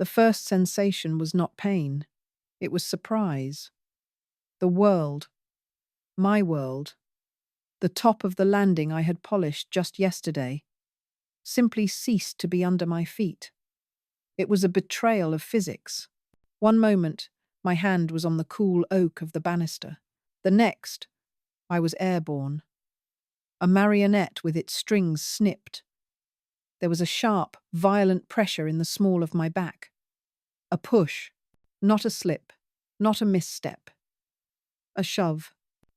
The first sensation was not pain. It was surprise. The world, my world, the top of the landing I had polished just yesterday, simply ceased to be under my feet. It was a betrayal of physics. One moment, my hand was on the cool oak of the banister. The next, I was airborne. A marionette with its strings snipped. There was a sharp, violent pressure in the small of my back. A push, not a slip, not a misstep. A shove.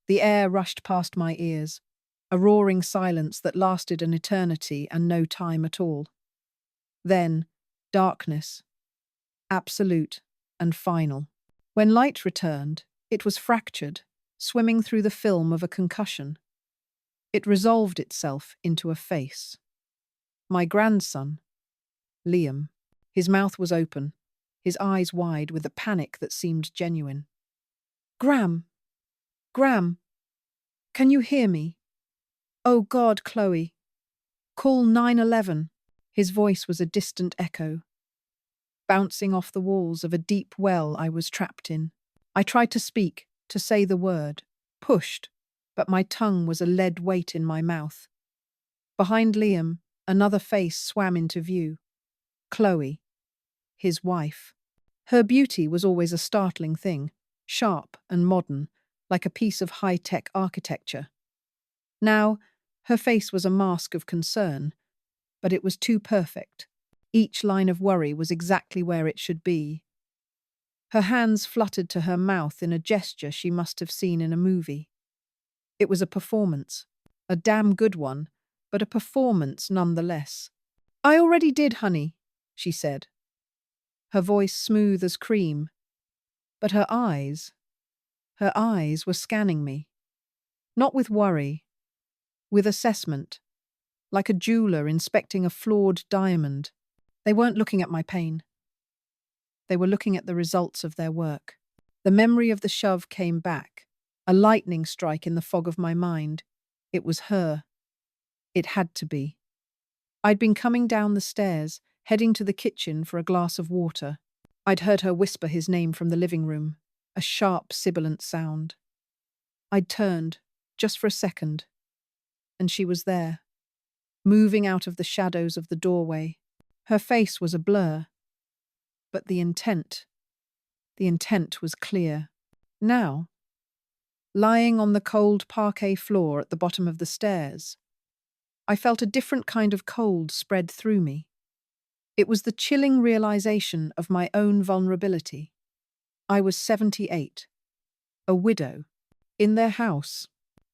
The air rushed past my ears, a roaring silence that lasted an eternity and no time at all. Then, darkness, absolute and final. When light returned, it was fractured, swimming through the film of a concussion. It resolved itself into a face. My grandson, Liam. His mouth was open, his eyes wide with a panic that seemed genuine. Gram! Gram! Can you hear me? Oh God, Chloe! Call 911. His voice was a distant echo, bouncing off the walls of a deep well I was trapped in. I tried to speak, to say the word, pushed, but my tongue was a lead weight in my mouth. Behind Liam, another face swam into view. Chloe, his wife. Her beauty was always a startling thing, sharp and modern, like a piece of high-tech architecture. Now, her face was a mask of concern, but it was too perfect. Each line of worry was exactly where it should be. Her hands fluttered to her mouth in a gesture she must have seen in a movie. It was a performance, a damn good one, but a performance nonetheless. I already did, honey, she said. Her voice smooth as cream, but her eyes were scanning me. Not with worry, with assessment, like a jeweler inspecting a flawed diamond. They weren't looking at my pain. They were looking at the results of their work. The memory of the shove came back, a lightning strike in the fog of my mind. It was her. It had to be. I'd been coming down the stairs, heading to the kitchen for a glass of water. I'd heard her whisper his name from the living room, a sharp, sibilant sound. I'd turned, just for a second, and she was there, moving out of the shadows of the doorway. Her face was a blur, but the intent was clear. Now, lying on the cold parquet floor at the bottom of the stairs, I felt a different kind of cold spread through me. It was the chilling realization of my own vulnerability. I was 78, a widow, in their house,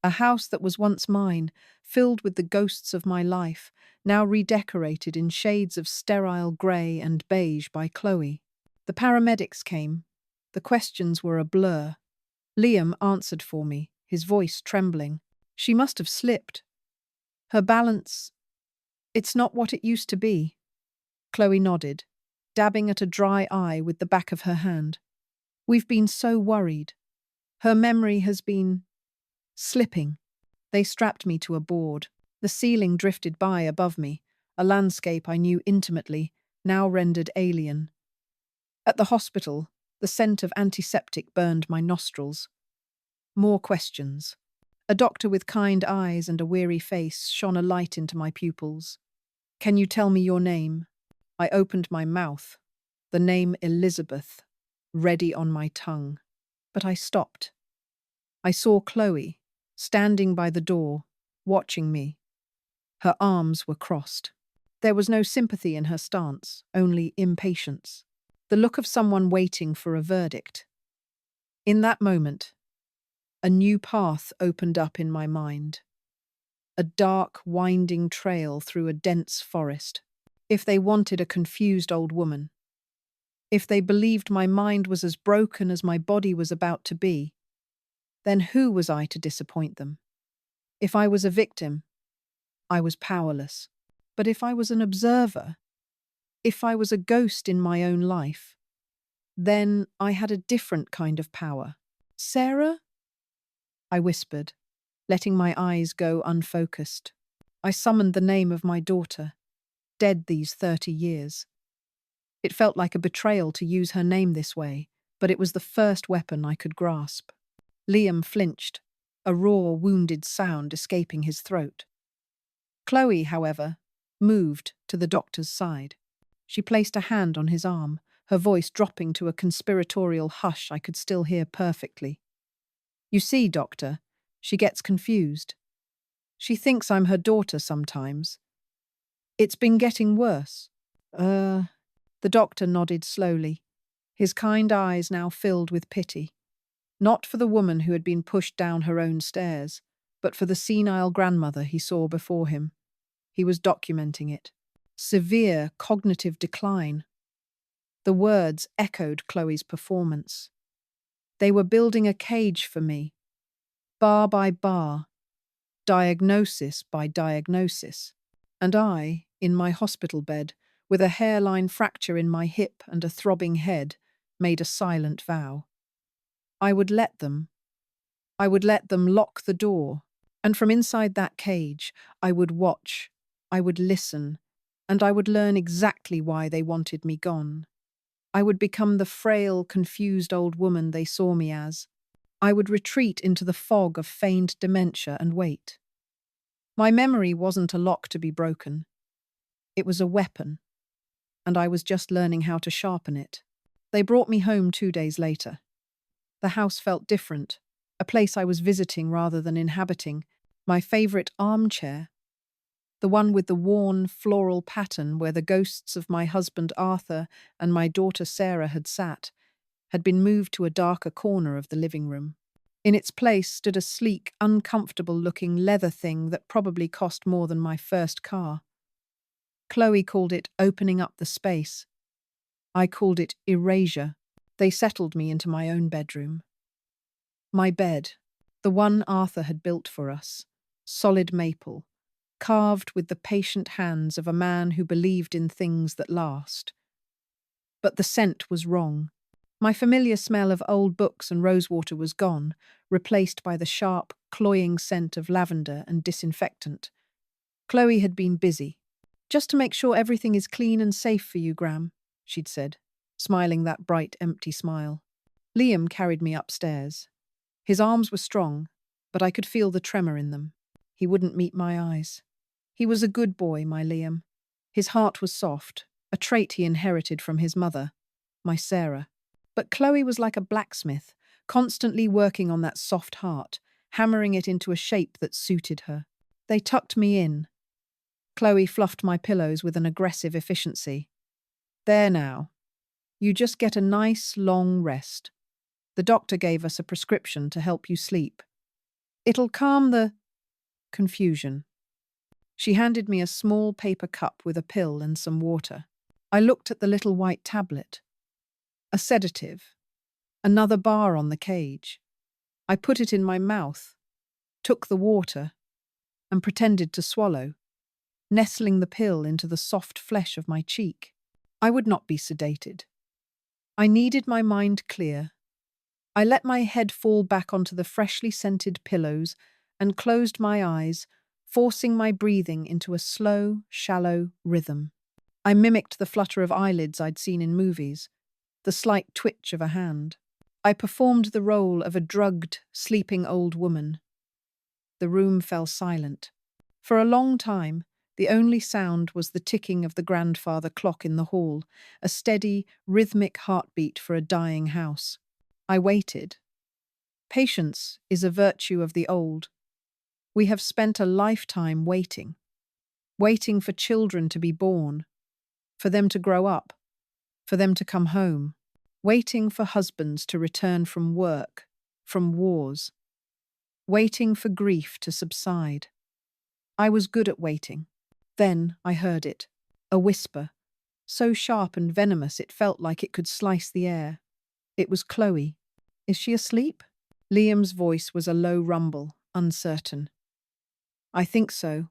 a house that was once mine, filled with the ghosts of my life, now redecorated in shades of sterile grey and beige by Chloe. The paramedics came. The questions were a blur. Liam answered for me, his voice trembling. She must have slipped. Her balance, it's not what it used to be. Chloe nodded, dabbing at a dry eye with the back of her hand. We've been so worried. Her memory has been slipping. They strapped me to a board. The ceiling drifted by above me, a landscape I knew intimately, now rendered alien. At the hospital, the scent of antiseptic burned my nostrils. More questions. A doctor with kind eyes and a weary face shone a light into my pupils. Can you tell me your name? I opened my mouth, the name Elizabeth, ready on my tongue. But I stopped. I saw Chloe, standing by the door, watching me. Her arms were crossed. There was no sympathy in her stance, only impatience. The look of someone waiting for a verdict. In that moment, a new path opened up in my mind. A dark, winding trail through a dense forest. If they wanted a confused old woman, if they believed my mind was as broken as my body was about to be, then who was I to disappoint them? If I was a victim, I was powerless. But if I was an observer, if I was a ghost in my own life, then I had a different kind of power. Sarah? I whispered, letting my eyes go unfocused. I summoned the name of my daughter, dead these 30 years. It felt like a betrayal to use her name this way, but it was the first weapon I could grasp. Liam flinched, a raw, wounded sound escaping his throat. Chloe, however, moved to the doctor's side. She placed a hand on his arm, her voice dropping to a conspiratorial hush I could still hear perfectly. "You see, Doctor, she gets confused. She thinks I'm her daughter sometimes. It's been getting worse." The doctor nodded slowly, his kind eyes now filled with pity. Not for the woman who had been pushed down her own stairs, but for the senile grandmother he saw before him. He was documenting it. Severe cognitive decline. The words echoed Chloe's performance. They were building a cage for me, bar by bar, diagnosis by diagnosis. And I, in my hospital bed, with a hairline fracture in my hip and a throbbing head, made a silent vow. I would let them. I would let them lock the door, and from inside that cage, I would watch, I would listen, and I would learn exactly why they wanted me gone. I would become the frail, confused old woman they saw me as. I would retreat into the fog of feigned dementia and wait. My memory wasn't a lock to be broken. It was a weapon, and I was just learning how to sharpen it. They brought me home 2 days later. The house felt different, a place I was visiting rather than inhabiting. My favourite armchair, the one with the worn floral pattern where the ghosts of my husband Arthur and my daughter Sarah had sat, had been moved to a darker corner of the living room. In its place stood a sleek, uncomfortable-looking leather thing that probably cost more than my first car. Chloe called it opening up the space. I called it erasure. They settled me into my own bedroom. My bed, the one Arthur had built for us, solid maple, carved with the patient hands of a man who believed in things that last. But the scent was wrong. My familiar smell of old books and rosewater was gone, replaced by the sharp, cloying scent of lavender and disinfectant. Chloe had been busy. "Just to make sure everything is clean and safe for you, Gram," she'd said, smiling that bright, empty smile. Liam carried me upstairs. His arms were strong, but I could feel the tremor in them. He wouldn't meet my eyes. He was a good boy, my Liam. His heart was soft, a trait he inherited from his mother, my Sarah. But Chloe was like a blacksmith, constantly working on that soft heart, hammering it into a shape that suited her. They tucked me in. Chloe fluffed my pillows with an aggressive efficiency. "There now. You just get a nice, long rest. The doctor gave us a prescription to help you sleep. It'll calm the confusion." She handed me a small paper cup with a pill and some water. I looked at the little white tablet. A sedative. Another bar on the cage. I put it in my mouth, took the water, and pretended to swallow, nestling the pill into the soft flesh of my cheek. I would not be sedated. I needed my mind clear. I let my head fall back onto the freshly scented pillows and closed my eyes, forcing my breathing into a slow, shallow rhythm. I mimicked the flutter of eyelids I'd seen in movies, the slight twitch of a hand. I performed the role of a drugged, sleeping old woman. The room fell silent. For a long time, the only sound was the ticking of the grandfather clock in the hall, a steady, rhythmic heartbeat for a dying house. I waited. Patience is a virtue of the old. We have spent a lifetime waiting. Waiting for children to be born, for them to grow up, for them to come home. Waiting for husbands to return from work, from wars. Waiting for grief to subside. I was good at waiting. Then I heard it, a whisper, so sharp and venomous it felt like it could slice the air. It was Chloe. "Is she asleep?" Liam's voice was a low rumble, uncertain. "I think so."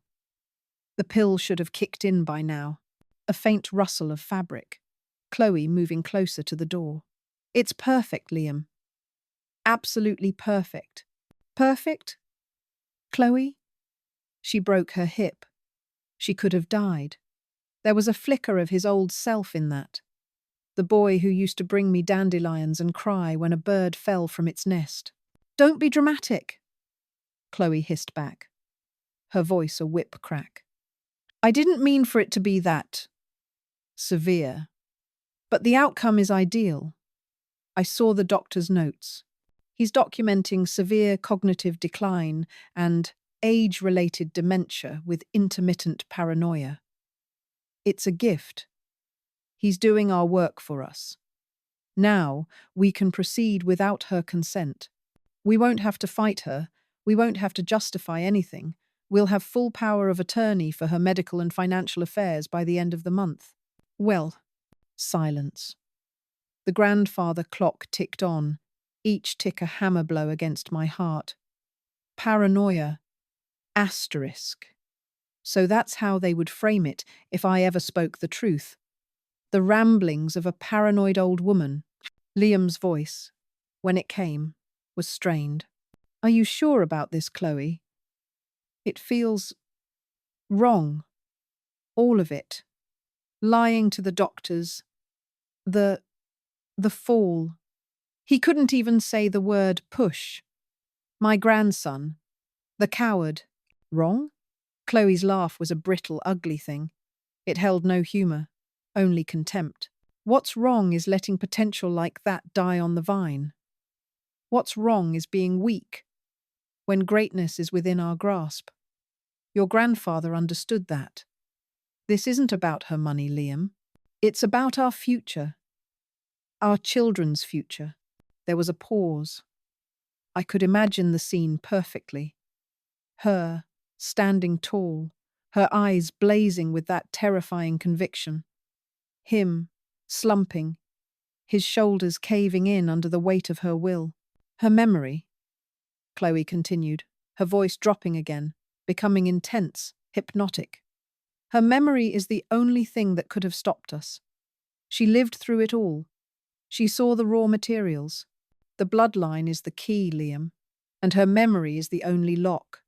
The pill should have kicked in by now. A faint rustle of fabric. Chloe moving closer to the door. "It's perfect, Liam. Absolutely perfect." "Perfect? Chloe?" She broke her hip. She could have died. There was a flicker of his old self in that. The boy who used to bring me dandelions and cry when a bird fell from its nest. Don't be dramatic, Chloe hissed back, her voice a whip crack. I didn't mean for it to be that severe, but the outcome is ideal. I saw the doctor's notes. He's documenting severe cognitive decline and age-related dementia with intermittent paranoia. It's a gift. He's doing our work for us. Now we can proceed without her consent. We won't have to fight her. We won't have to justify anything. We'll have full power of attorney for her medical and financial affairs by the end of the month. Well, silence. The grandfather clock ticked on, each tick a hammer blow against my heart. Paranoia. Asterisk. So that's how they would frame it if I ever spoke the truth. The ramblings of a paranoid old woman. Liam's voice, when it came, was strained. Are you sure about this, Chloe? It feels wrong. All of it. Lying to the doctors. The fall. He couldn't even say the word push. My grandson. The coward. Wrong? Chloe's laugh was a brittle, ugly thing. It held no humour, only contempt. What's wrong is letting potential like that die on the vine. What's wrong is being weak, when greatness is within our grasp. Your grandfather understood that. This isn't about her money, Liam. It's about our future. Our children's future. There was a pause. I could imagine the scene perfectly. Her, standing tall, her eyes blazing with that terrifying conviction. Him, slumping, his shoulders caving in under the weight of her will. Her memory, Chloe continued, her voice dropping again, becoming intense, hypnotic. Her memory is the only thing that could have stopped us. She lived through it all. She saw the raw materials. The bloodline is the key, Liam, and her memory is the only lock.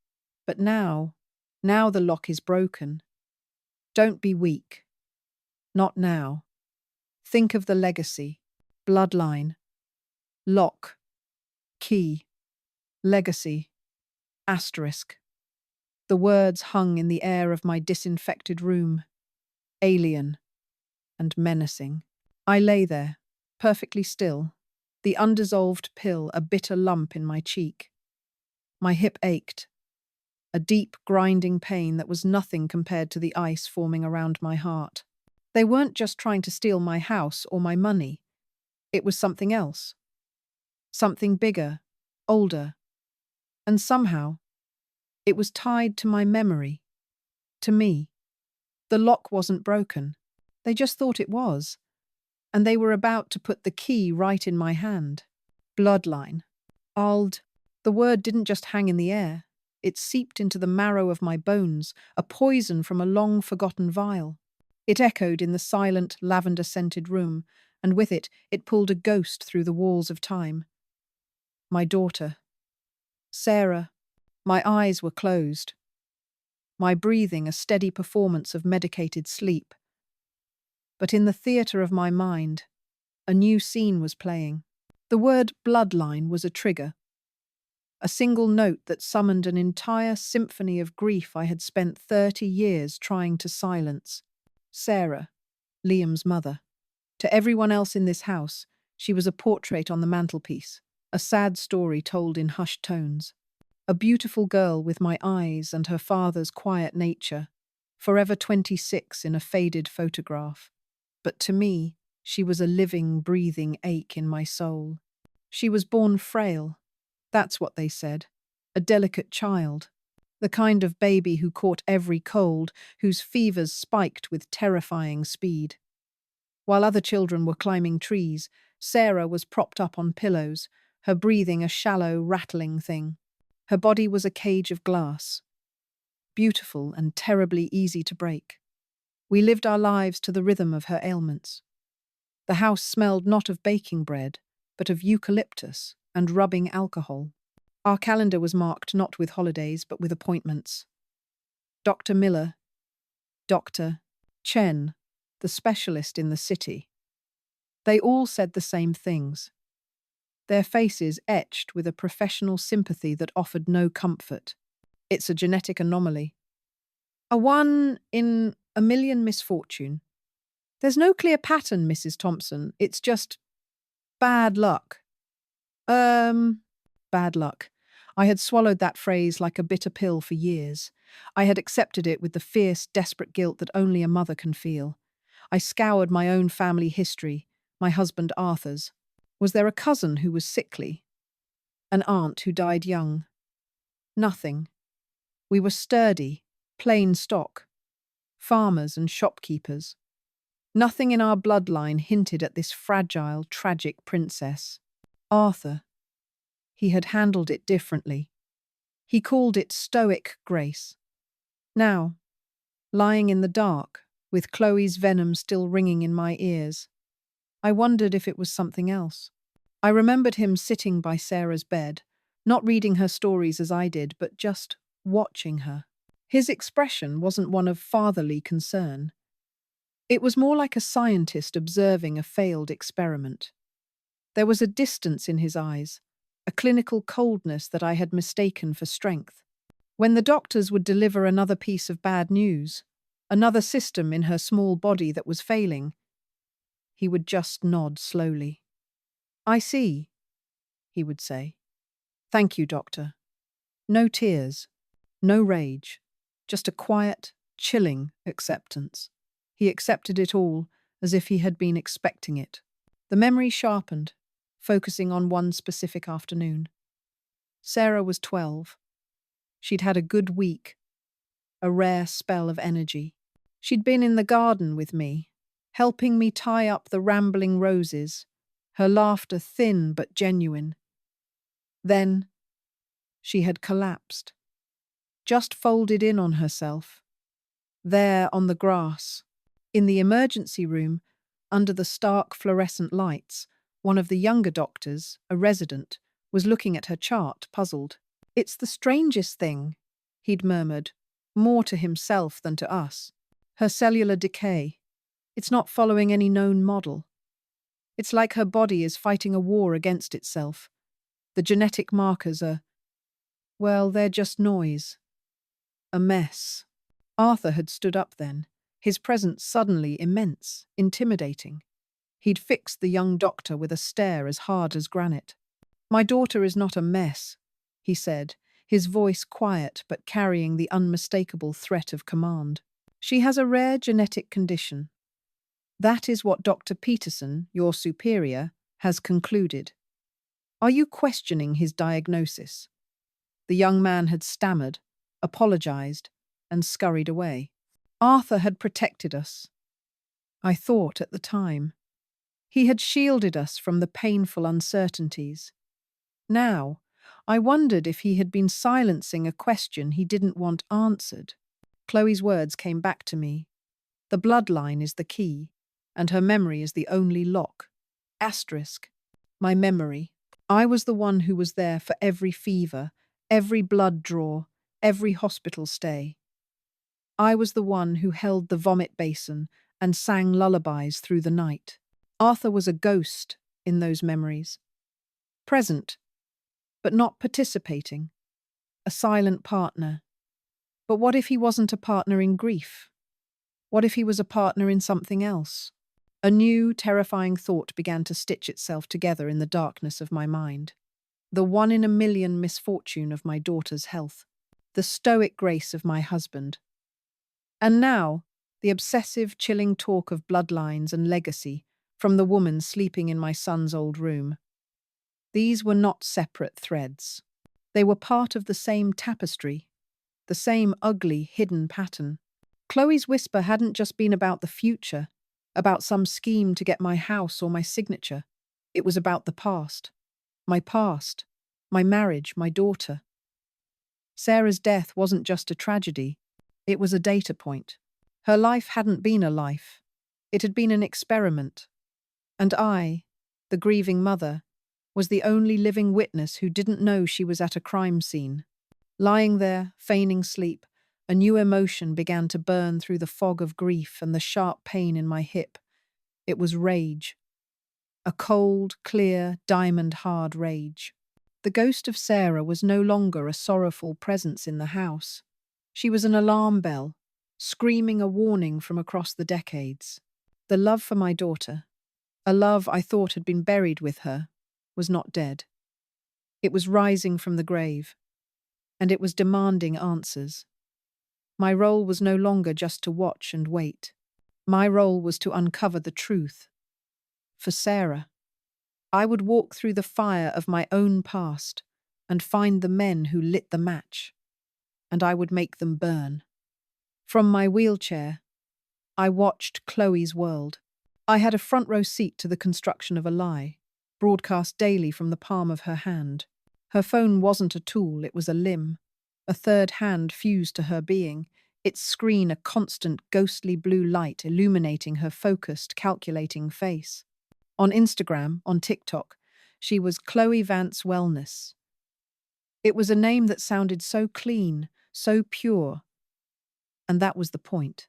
But now the lock is broken. Don't be weak. Not now. Think of the legacy. Bloodline. Lock. Key. Legacy. Asterisk. The words hung in the air of my disinfected room. Alien. And menacing. I lay there, perfectly still, the undissolved pill a bitter lump in my cheek. My hip ached. A deep, grinding pain that was nothing compared to the ice forming around my heart. They weren't just trying to steal my house or my money. It was something else. Something bigger, older. And somehow, it was tied to my memory. To me. The lock wasn't broken. They just thought it was. And they were about to put the key right in my hand. Bloodline. Ald. The word didn't just hang in the air. It seeped into the marrow of my bones, a poison from a long-forgotten vial. It echoed in the silent, lavender-scented room, and with it, it pulled a ghost through the walls of time. My daughter. Sarah. My eyes were closed. My breathing a steady performance of medicated sleep. But in the theatre of my mind, a new scene was playing. The word bloodline was a trigger. A single note that summoned an entire symphony of grief I had spent 30 years trying to silence. Sarah, Liam's mother. To everyone else in this house, she was a portrait on the mantelpiece, a sad story told in hushed tones. A beautiful girl with my eyes and her father's quiet nature, forever 26 in a faded photograph. But to me, she was a living, breathing ache in my soul. She was born frail. That's what they said. A delicate child. The kind of baby who caught every cold, whose fevers spiked with terrifying speed. While other children were climbing trees, Sarah was propped up on pillows, her breathing a shallow, rattling thing. Her body was a cage of glass. Beautiful and terribly easy to break. We lived our lives to the rhythm of her ailments. The house smelled not of baking bread, but of eucalyptus and rubbing alcohol. Our calendar was marked not with holidays, but with appointments. Dr. Miller, Dr. Chen, the specialist in the city. They all said the same things, their faces etched with a professional sympathy that offered no comfort. It's a genetic anomaly. A 1 in 1 million misfortune. There's no clear pattern, Mrs. Thompson. It's just bad luck. Bad luck. I had swallowed that phrase like a bitter pill for years. I had accepted it with the fierce, desperate guilt that only a mother can feel. I scoured my own family history, my husband Arthur's. Was there a cousin who was sickly? An aunt who died young? Nothing. We were sturdy, plain stock, farmers and shopkeepers. Nothing in our bloodline hinted at this fragile, tragic princess. Arthur. He had handled it differently. He called it stoic grace. Now, lying in the dark, with Chloe's venom still ringing in my ears, I wondered if it was something else. I remembered him sitting by Sarah's bed, not reading her stories as I did, but just watching her. His expression wasn't one of fatherly concern. It was more like a scientist observing a failed experiment. There was a distance in his eyes, a clinical coldness that I had mistaken for strength. When the doctors would deliver another piece of bad news, another system in her small body that was failing, he would just nod slowly. "I see," he would say. "Thank you, doctor." No tears, no rage, just a quiet, chilling acceptance. He accepted it all as if he had been expecting it. The memory sharpened, focusing on one specific afternoon. Sarah was 12. She'd had a good week, a rare spell of energy. She'd been in the garden with me, helping me tie up the rambling roses, her laughter thin but genuine. Then, she had collapsed, just folded in on herself, there on the grass. In the emergency room, under the stark fluorescent lights, one of the younger doctors, a resident, was looking at her chart, puzzled. "It's the strangest thing," he'd murmured, more to himself than to us. "Her cellular decay. It's not following any known model. It's like her body is fighting a war against itself. The genetic markers are, well, they're just noise. A mess." Arthur had stood up then, his presence suddenly immense, intimidating. He'd fixed the young doctor with a stare as hard as granite. "My daughter is not a mess," he said, his voice quiet but carrying the unmistakable threat of command. "She has a rare genetic condition. That is what Dr. Peterson, your superior, has concluded. Are you questioning his diagnosis?" The young man had stammered, apologized, and scurried away. Arthur had protected us, I thought at the time. He had shielded us from the painful uncertainties. Now, I wondered if he had been silencing a question he didn't want answered. Chloe's words came back to me. The bloodline is the key, and her memory is the only lock. Asterisk. My memory. I was the one who was there for every fever, every blood draw, every hospital stay. I was the one who held the vomit basin and sang lullabies through the night. Arthur was a ghost in those memories. Present, but not participating. A silent partner. But what if he wasn't a partner in grief? What if he was a partner in something else? A new, terrifying thought began to stitch itself together in the darkness of my mind. The 1 in 1 million misfortune of my daughter's health. The stoic grace of my husband. And now, the obsessive, chilling talk of bloodlines and legacy from the woman sleeping in my son's old room. These were not separate threads. They were part of the same tapestry, the same ugly, hidden pattern. Chloe's whisper hadn't just been about the future, about some scheme to get my house or my signature. It was about the past. My marriage, my daughter. Sarah's death wasn't just a tragedy. It was a data point. Her life hadn't been a life. It had been an experiment. And I, the grieving mother, was the only living witness who didn't know she was at a crime scene. Lying there, feigning sleep, a new emotion began to burn through the fog of grief and the sharp pain in my hip. It was rage. a cold, clear, diamond-hard rage. The ghost of Sarah was no longer a sorrowful presence in the house. She was an alarm bell, screaming a warning from across the decades. The love for my daughter, a love I thought had been buried with her, was not dead. It was rising from the grave, and it was demanding answers. My role was no longer just to watch and wait. My role was to uncover the truth. For Sarah, I would walk through the fire of my own past and find the men who lit the match, and I would make them burn. From my wheelchair, I watched Chloe's world. I had a front row seat to the construction of a lie, broadcast daily from the palm of her hand. Her phone wasn't a tool, it was a limb, a third hand fused to her being, its screen a constant ghostly blue light illuminating her focused, calculating face. On Instagram, on TikTok, she was Chloe Vance Wellness. It was a name that sounded so clean, so pure, and that was the point.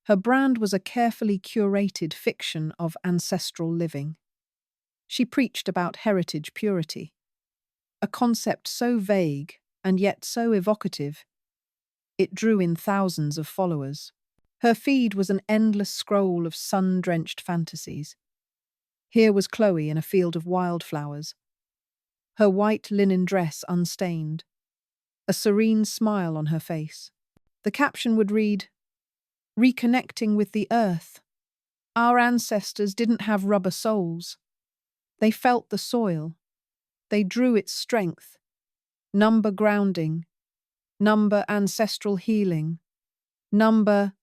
Her brand was a carefully curated fiction of ancestral living. She preached about heritage purity, a concept so vague and yet so evocative, it drew in thousands of followers. Her feed was an endless scroll of sun-drenched fantasies. Here was Chloe in a field of wildflowers, her white linen dress unstained, a serene smile on her face. The caption would read, "Reconnecting with the earth. Our ancestors didn't have rubber soles. They felt the soil. They drew its strength. Number grounding. Number ancestral healing. Number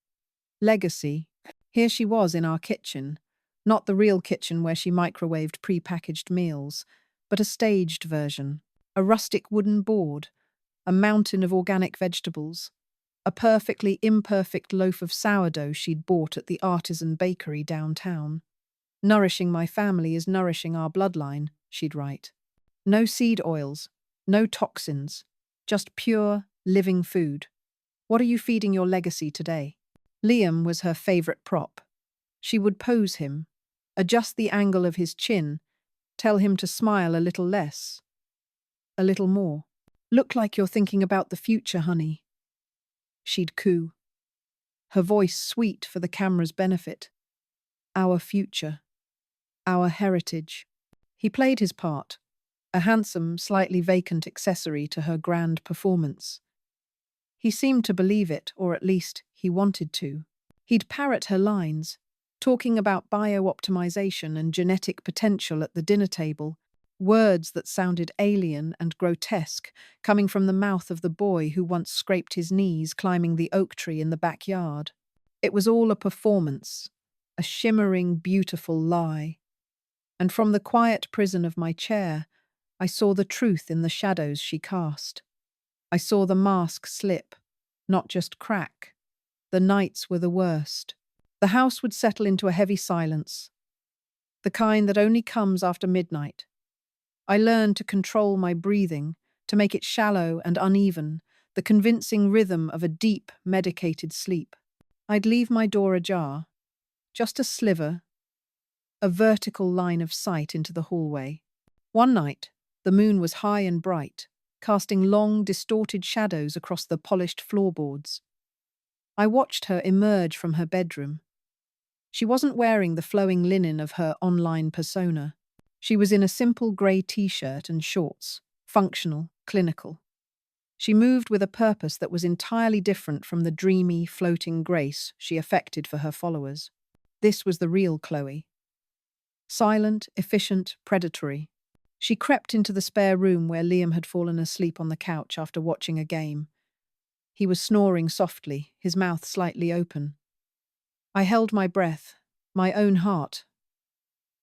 legacy." Here she was in our kitchen, not the real kitchen where she microwaved pre-packaged meals, but a staged version, a rustic wooden board, a mountain of organic vegetables, a perfectly imperfect loaf of sourdough she'd bought at the artisan bakery downtown. "Nourishing my family is nourishing our bloodline," she'd write. No seed oils, no toxins, just pure, living food. What are you feeding your legacy today? Liam was her favorite prop. She would pose him, adjust the angle of his chin, tell him to smile a little less, a little more. "Look like you're thinking about the future, honey," she'd coo, her voice sweet for the camera's benefit. Our future, our heritage. He played his part, a handsome, slightly vacant accessory to her grand performance. He seemed to believe it, or at least he wanted to. He'd parrot her lines, talking about bio-optimization and genetic potential at the dinner table, words that sounded alien and grotesque, coming from the mouth of the boy who once scraped his knees climbing the oak tree in the backyard. It was all a performance, a shimmering, beautiful lie. And from the quiet prison of my chair, I saw the truth in the shadows she cast. I saw the mask slip, not just crack. The nights were the worst. The house would settle into a heavy silence, the kind that only comes after midnight. I learned to control my breathing, to make it shallow and uneven, the convincing rhythm of a deep, medicated sleep. I'd leave my door ajar, just a sliver, a vertical line of sight into the hallway. One night, the moon was high and bright, casting long, distorted shadows across the polished floorboards. I watched her emerge from her bedroom. She wasn't wearing the flowing linen of her online persona. She was in a simple grey t-shirt and shorts, functional, clinical. She moved with a purpose that was entirely different from the dreamy, floating grace she affected for her followers. This was the real Chloe. Silent, efficient, predatory. She crept into the spare room where Liam had fallen asleep on the couch after watching a game. He was snoring softly, his mouth slightly open. I held my breath, my own heart,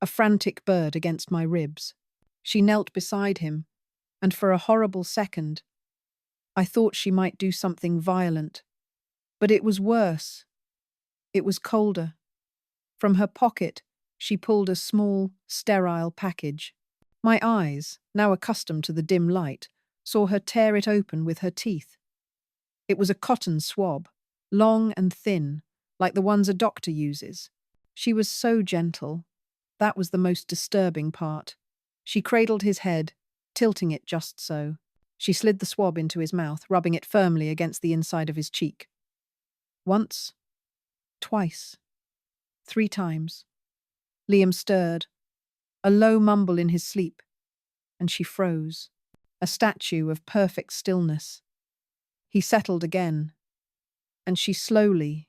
a frantic bird against my ribs. She knelt beside him, and for a horrible second, I thought she might do something violent. But it was worse. It was colder. From her pocket, she pulled a small, sterile package. My eyes, now accustomed to the dim light, saw her tear it open with her teeth. It was a cotton swab, long and thin, like the ones a doctor uses. She was so gentle, That was the most disturbing part. She cradled his head, tilting it just so. She slid the swab into his mouth, rubbing it firmly against the inside of his cheek. Once, twice, 3 times. Liam stirred, a low mumble in his sleep, and she froze, a statue of perfect stillness. He settled again, and she slowly,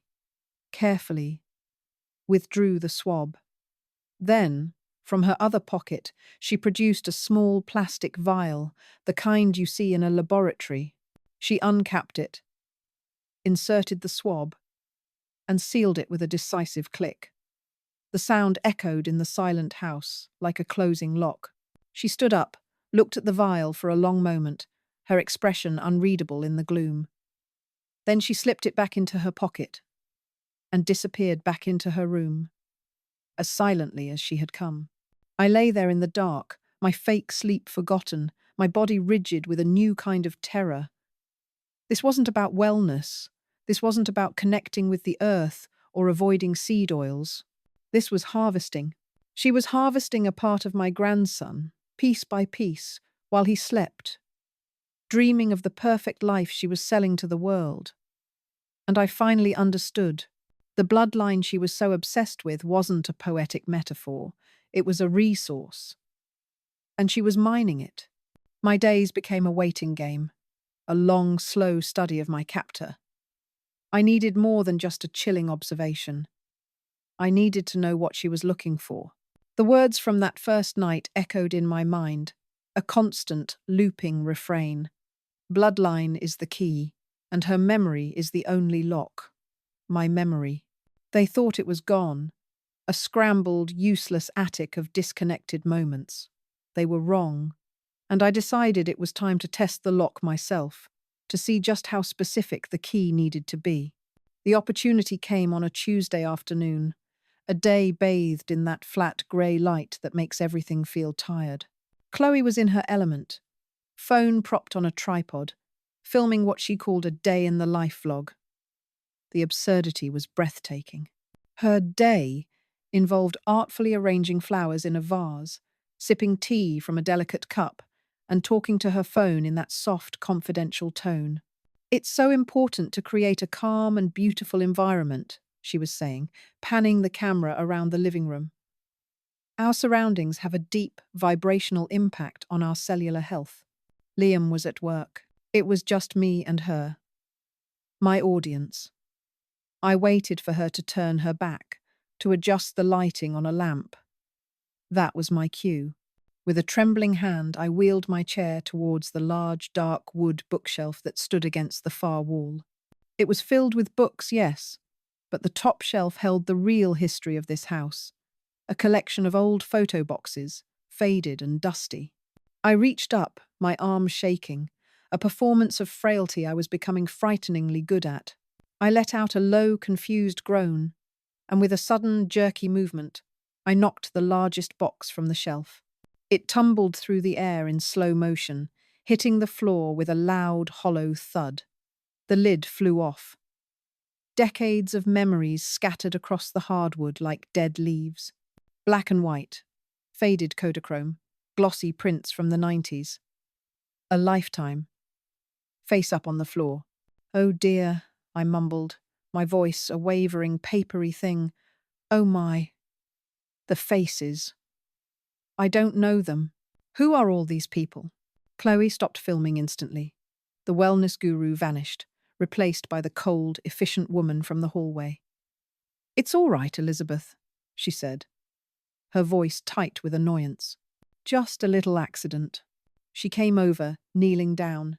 carefully, withdrew the swab. Then, from her other pocket, she produced a small plastic vial, the kind you see in a laboratory. She uncapped it, inserted the swab, and sealed it with a decisive click. The sound echoed in the silent house, like a closing lock. She stood up, looked at the vial for a long moment, her expression unreadable in the gloom. Then she slipped it back into her pocket and disappeared back into her room, as silently as she had come. I lay there in the dark, my fake sleep forgotten, my body rigid with a new kind of terror. This wasn't about wellness. This wasn't about connecting with the earth or avoiding seed oils. This was harvesting. She was harvesting a part of my grandson, piece by piece, while he slept, dreaming of the perfect life she was selling to the world. And I finally understood. The bloodline she was so obsessed with wasn't a poetic metaphor. It was a resource. And she was mining it. My days became a waiting game, a long, slow study of my captor. I needed more than just a chilling observation. I needed to know what she was looking for. The words from that first night echoed in my mind, a constant, looping refrain. Bloodline is the key, and her memory is the only lock. My memory. They thought it was gone, a scrambled, useless attic of disconnected moments. They were wrong, and I decided it was time to test the lock myself, to see just how specific the key needed to be. The opportunity came on a Tuesday afternoon, a day bathed in that flat grey light that makes everything feel tired. Chloe was in her element, phone propped on a tripod, filming what she called a day in the life vlog. The absurdity was breathtaking. Her day involved artfully arranging flowers in a vase, sipping tea from a delicate cup, and talking to her phone in that soft, confidential tone. It's so important to create a calm and beautiful environment, she was saying, panning the camera around the living room. Our surroundings have a deep, vibrational impact on our cellular health. Liam was at work. It was just me and her. My audience. I waited for her to turn her back, to adjust the lighting on a lamp. That was my cue. With a trembling hand, I wheeled my chair towards the large, dark wood bookshelf that stood against the far wall. It was filled with books, yes, but the top shelf held the real history of this house, a collection of old photo boxes, faded and dusty. I reached up, my arms shaking, a performance of frailty I was becoming frighteningly good at. I let out a low, confused groan, and with a sudden, jerky movement, I knocked the largest box from the shelf. It tumbled through the air in slow motion, hitting the floor with a loud, hollow thud. The lid flew off. Decades of memories scattered across the hardwood like dead leaves. Black and white, faded Kodachrome, glossy prints from the 90s. A lifetime. Face up on the floor. Oh dear, I mumbled, my voice a wavering, papery thing. Oh my. The faces. I don't know them. Who are all these people? Chloe stopped filming instantly. The wellness guru vanished, replaced by the cold, efficient woman from the hallway. It's all right, Elizabeth, she said, her voice tight with annoyance. Just a little accident. She came over, kneeling down,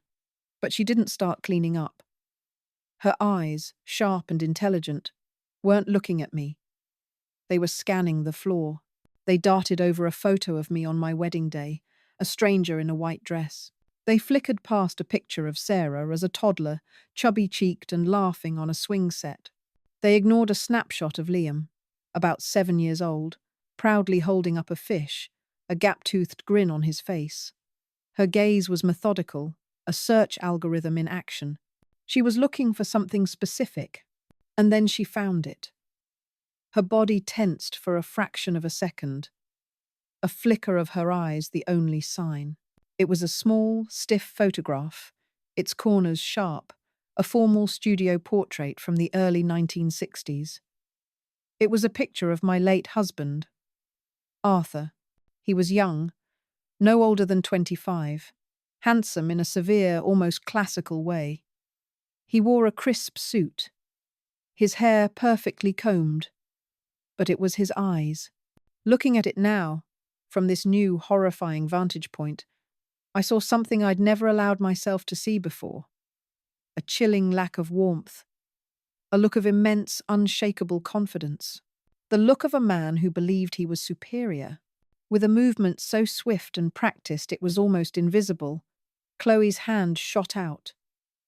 but she didn't start cleaning up. Her eyes, sharp and intelligent, weren't looking at me. They were scanning the floor. They darted over a photo of me on my wedding day, a stranger in a white dress. They flickered past a picture of Sarah as a toddler, chubby-cheeked and laughing on a swing set. They ignored a snapshot of Liam, about 7 years old, proudly holding up a fish, a gap-toothed grin on his face. Her gaze was methodical, a search algorithm in action. She was looking for something specific, and then she found it. Her body tensed for a fraction of a second, a flicker of her eyes the only sign. It was a small, stiff photograph, its corners sharp, a formal studio portrait from the early 1960s. It was a picture of my late husband, Arthur. He was young, no older than 25, handsome in a severe, almost classical way. He wore a crisp suit, his hair perfectly combed, but it was his eyes. Looking at it now, from this new, horrifying vantage point, I saw something I'd never allowed myself to see before. A chilling lack of warmth, a look of immense, unshakable confidence. The look of a man who believed he was superior. With a movement so swift and practiced it was almost invisible, Chloe's hand shot out.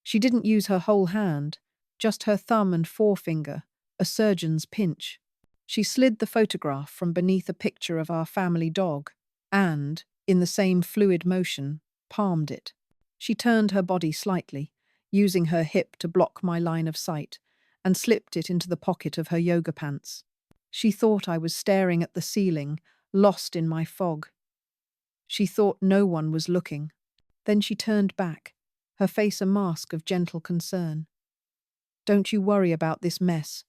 She didn't use her whole hand, just her thumb and forefinger, a surgeon's pinch. She slid the photograph from beneath a picture of our family dog and, in the same fluid motion, palmed it. She turned her body slightly, using her hip to block my line of sight, and slipped it into the pocket of her yoga pants. She thought I was staring at the ceiling, lost in my fog. She thought no one was looking. Then she turned back, her face a mask of gentle concern. "Don't you worry about this mess,"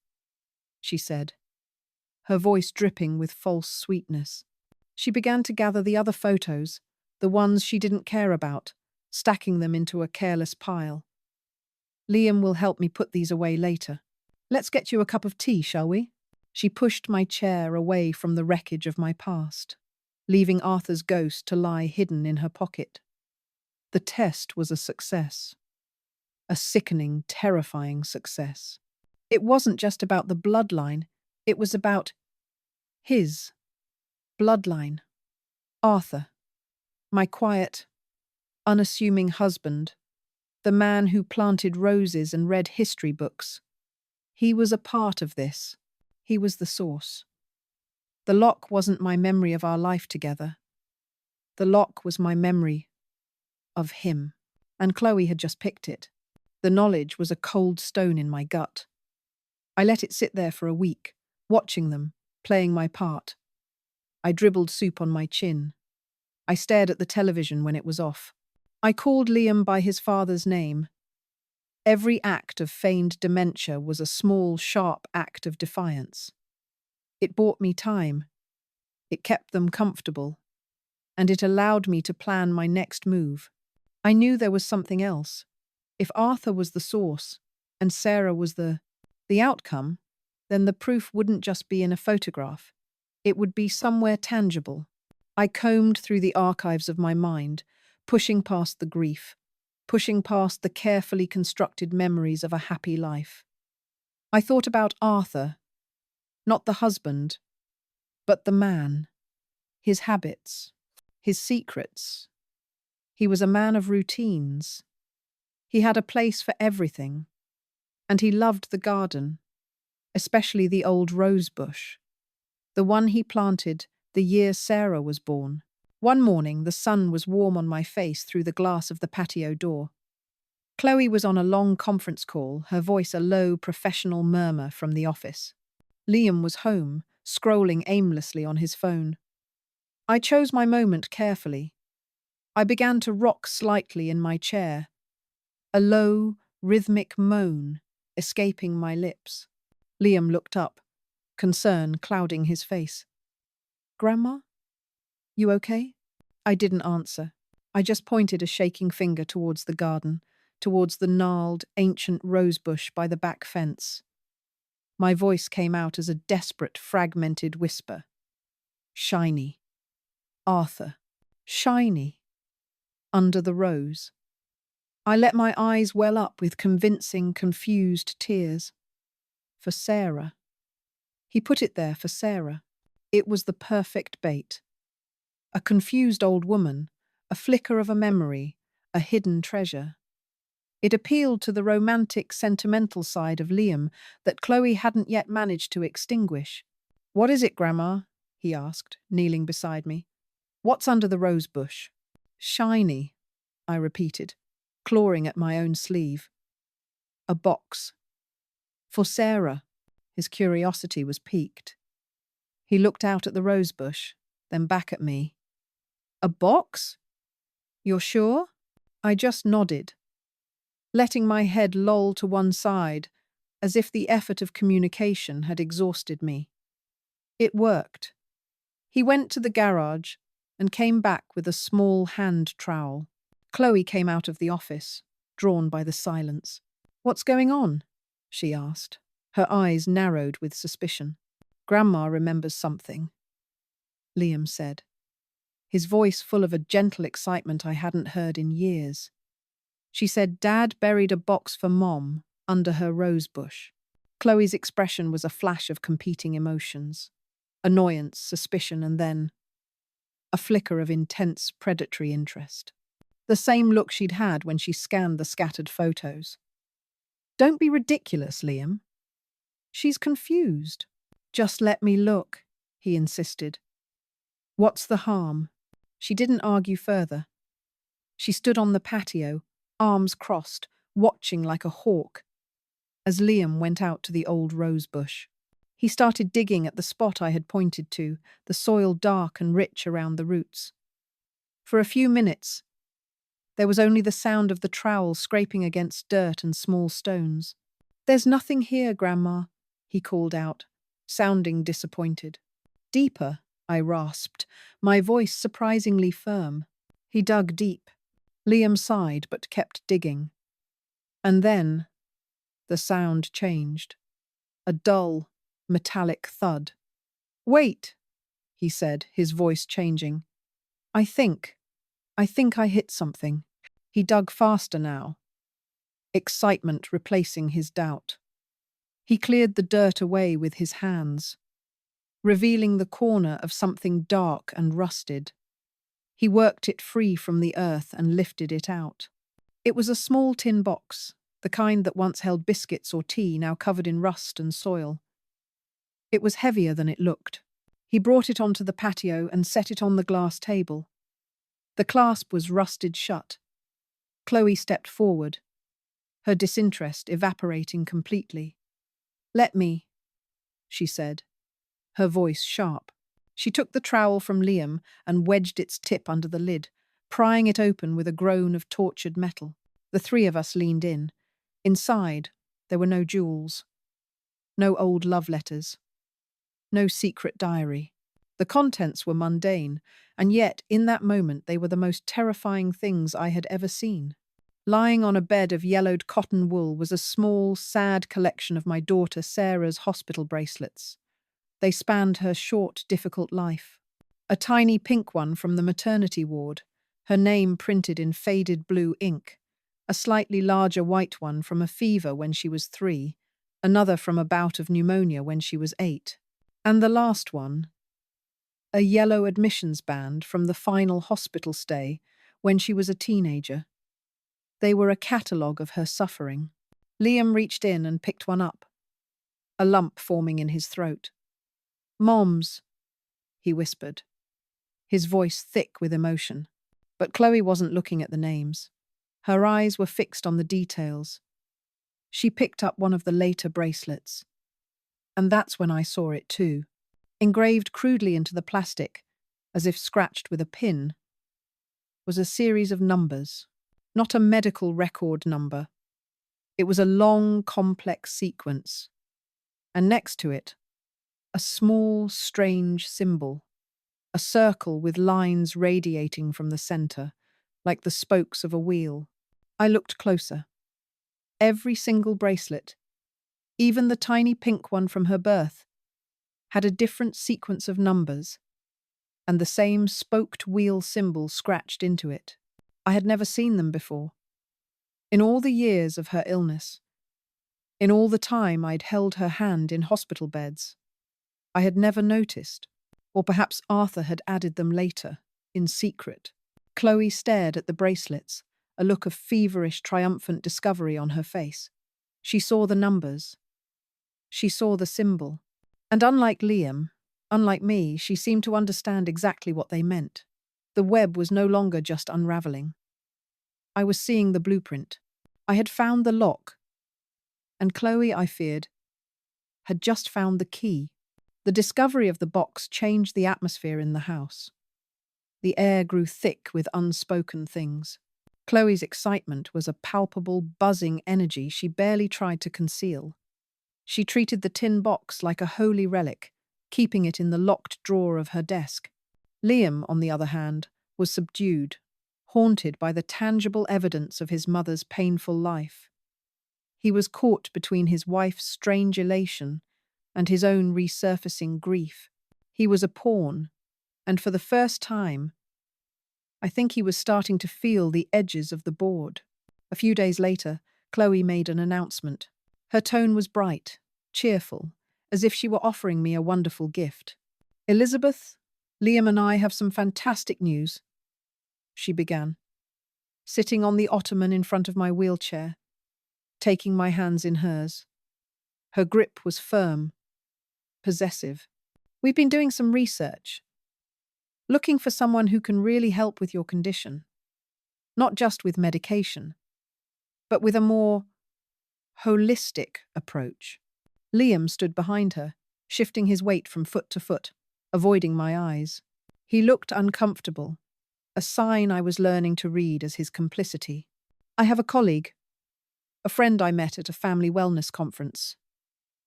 she said, her voice dripping with false sweetness. She began to gather the other photos, the ones she didn't care about, stacking them into a careless pile. "Liam will help me put these away later. Let's get you a cup of tea, shall we?" She pushed my chair away from the wreckage of my past, leaving Arthur's ghost to lie hidden in her pocket. The test was a success. A sickening, terrifying success. It wasn't just about the bloodline, it was about his bloodline. Arthur, my quiet, unassuming husband, the man who planted roses and read history books. He was a part of this. He was the source. The lock wasn't my memory of our life together. The lock was my memory of him. And Chloe had just picked it. The knowledge was a cold stone in my gut. I let it sit there for a week, watching them, playing my part. I dribbled soup on my chin. I stared at the television when it was off. I called Liam by his father's name. Every act of feigned dementia was a small, sharp act of defiance. It bought me time. It kept them comfortable. And it allowed me to plan my next move. I knew there was something else. If Arthur was the source, and Sarah was the outcome, then the proof wouldn't just be in a photograph. It would be somewhere tangible. I combed through the archives of my mind, pushing past the grief, pushing past the carefully constructed memories of a happy life. I thought about Arthur, not the husband, but the man, his habits, his secrets. He was a man of routines. He had a place for everything, and he loved the garden, especially the old rose bush, the one he planted the year Sarah was born. One morning, the sun was warm on my face through the glass of the patio door. Chloe was on a long conference call, her voice a low, professional murmur from the office. Liam was home, scrolling aimlessly on his phone. I chose my moment carefully. I began to rock slightly in my chair, a low, rhythmic moan escaping my lips. Liam looked up, concern clouding his face. "Grandma? You okay?" I didn't answer. I just pointed a shaking finger towards the garden, towards the gnarled, ancient rosebush by the back fence. My voice came out as a desperate, fragmented whisper. "Shiny. Arthur. Shiny. Under the rose." I let my eyes well up with convincing, confused tears. For Sarah. He put it there for Sarah. It was the perfect bait. A confused old woman, a flicker of a memory, a hidden treasure. It appealed to the romantic, sentimental side of Liam that Chloe hadn't yet managed to extinguish. "What is it, Grandma?" he asked, kneeling beside me. "What's under the rose bush?" "Shiny," I repeated, clawing at my own sleeve. "A box." For Sarah. His curiosity was piqued. He looked out at the rosebush. then back at me. A box? You're sure? I just nodded, letting my head loll to one side, as if the effort of communication had exhausted me. It worked. He went to the garage and came back with a small hand trowel. Chloe came out of the office, drawn by the silence. "What's going on?" she asked. Her eyes narrowed with suspicion. "Grandma remembers something," Liam said, his voice full of a gentle excitement I hadn't heard in years. "She said Dad buried a box for Mom under her rose bush." Chloe's expression was a flash of competing emotions. Annoyance, suspicion, and then a flicker of intense predatory interest. The same look she'd had when she scanned the scattered photos. "Don't be ridiculous, Liam. She's confused." "Just let me look," he insisted. "What's the harm?" She didn't argue further. She stood on the patio, arms crossed, watching like a hawk, as Liam went out to the old rose bush. He started digging at the spot I had pointed to, the soil dark and rich around the roots. For a few minutes, there was only the sound of the trowel scraping against dirt and small stones. "There's nothing here, Grandma," he called out, sounding disappointed. "Deeper," I rasped, my voice surprisingly firm. He dug deep. Liam sighed but kept digging. And then the sound changed. A dull, metallic thud. "Wait," he said, his voice changing. I think I hit something." He dug faster now, excitement replacing his doubt. He cleared the dirt away with his hands, revealing the corner of something dark and rusted. He worked it free from the earth and lifted it out. It was a small tin box, the kind that once held biscuits or tea, now covered in rust and soil. It was heavier than it looked. He brought it onto the patio and set it on the glass table. The clasp was rusted shut. Chloe stepped forward, her disinterest evaporating completely. "Let me," she said, her voice sharp. She took the trowel from Liam and wedged its tip under the lid, prying it open with a groan of tortured metal. The three of us leaned in. Inside, there were no jewels, no old love letters, no secret diary. The contents were mundane, and yet, in that moment, they were the most terrifying things I had ever seen. Lying on a bed of yellowed cotton wool was a small, sad collection of my daughter Sarah's hospital bracelets. They spanned her short, difficult life. A tiny pink one from the maternity ward, her name printed in faded blue ink. A slightly larger white one from a fever when she was 3, another from a bout of pneumonia when she was 8. And the last one, a yellow admissions band from the final hospital stay when she was a teenager. They were a catalogue of her suffering. Liam reached in and picked one up, a lump forming in his throat. "Mom's," he whispered, his voice thick with emotion. But Chloe wasn't looking at the names. Her eyes were fixed on the details. She picked up one of the later bracelets. And that's when I saw it too. Engraved crudely into the plastic, as if scratched with a pin, was a series of numbers. Not a medical record number. It was a long, complex sequence. And next to it, a small, strange symbol. A circle with lines radiating from the center, like the spokes of a wheel. I looked closer. Every single bracelet, even the tiny pink one from her birth, had a different sequence of numbers, and the same spoked wheel symbol scratched into it. I had never seen them before. In all the years of her illness, in all the time I'd held her hand in hospital beds, I had never noticed, or perhaps Arthur had added them later, in secret. Chloe stared at the bracelets, a look of feverish, triumphant discovery on her face. She saw the numbers. She saw the symbol. And unlike Liam, unlike me, she seemed to understand exactly what they meant. The web was no longer just unraveling. I was seeing the blueprint. I had found the lock. And Chloe, I feared, had just found the key. The discovery of the box changed the atmosphere in the house. The air grew thick with unspoken things. Chloe's excitement was a palpable, buzzing energy she barely tried to conceal. She treated the tin box like a holy relic, keeping it in the locked drawer of her desk. Liam, on the other hand, was subdued, haunted by the tangible evidence of his mother's painful life. He was caught between his wife's strange elation and his own resurfacing grief. He was a pawn, and for the first time, I think he was starting to feel the edges of the board. A few days later, Chloe made an announcement. Her tone was bright, cheerful, as if she were offering me a wonderful gift. "Elizabeth, Liam and I have some fantastic news," she began, sitting on the ottoman in front of my wheelchair, taking my hands in hers. Her grip was firm, possessive. "We've been doing some research, looking for someone who can really help with your condition. Not just with medication, but with a more holistic approach." Liam stood behind her, shifting his weight from foot to foot, avoiding my eyes. He looked uncomfortable, a sign I was learning to read as his complicity. "I have a colleague, a friend I met at a family wellness conference,"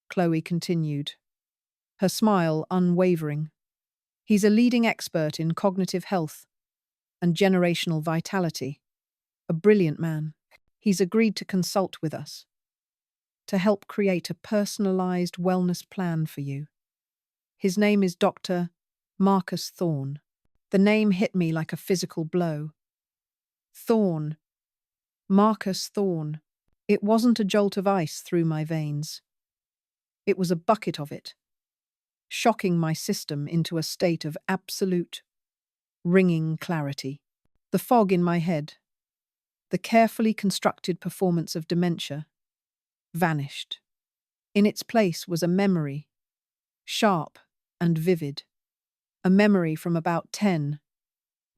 Chloe continued, her smile unwavering. "He's a leading expert in cognitive health and generational vitality. A brilliant man. He's agreed to consult with us to help create a personalized wellness plan for you. His name is Dr. Marcus Thorne." The name hit me like a physical blow. Thorne. Marcus Thorne. It wasn't a jolt of ice through my veins. It was a bucket of it, shocking my system into a state of absolute, ringing clarity. The fog in my head, the carefully constructed performance of dementia, vanished. In its place was a memory, sharp and vivid. A memory from about 10,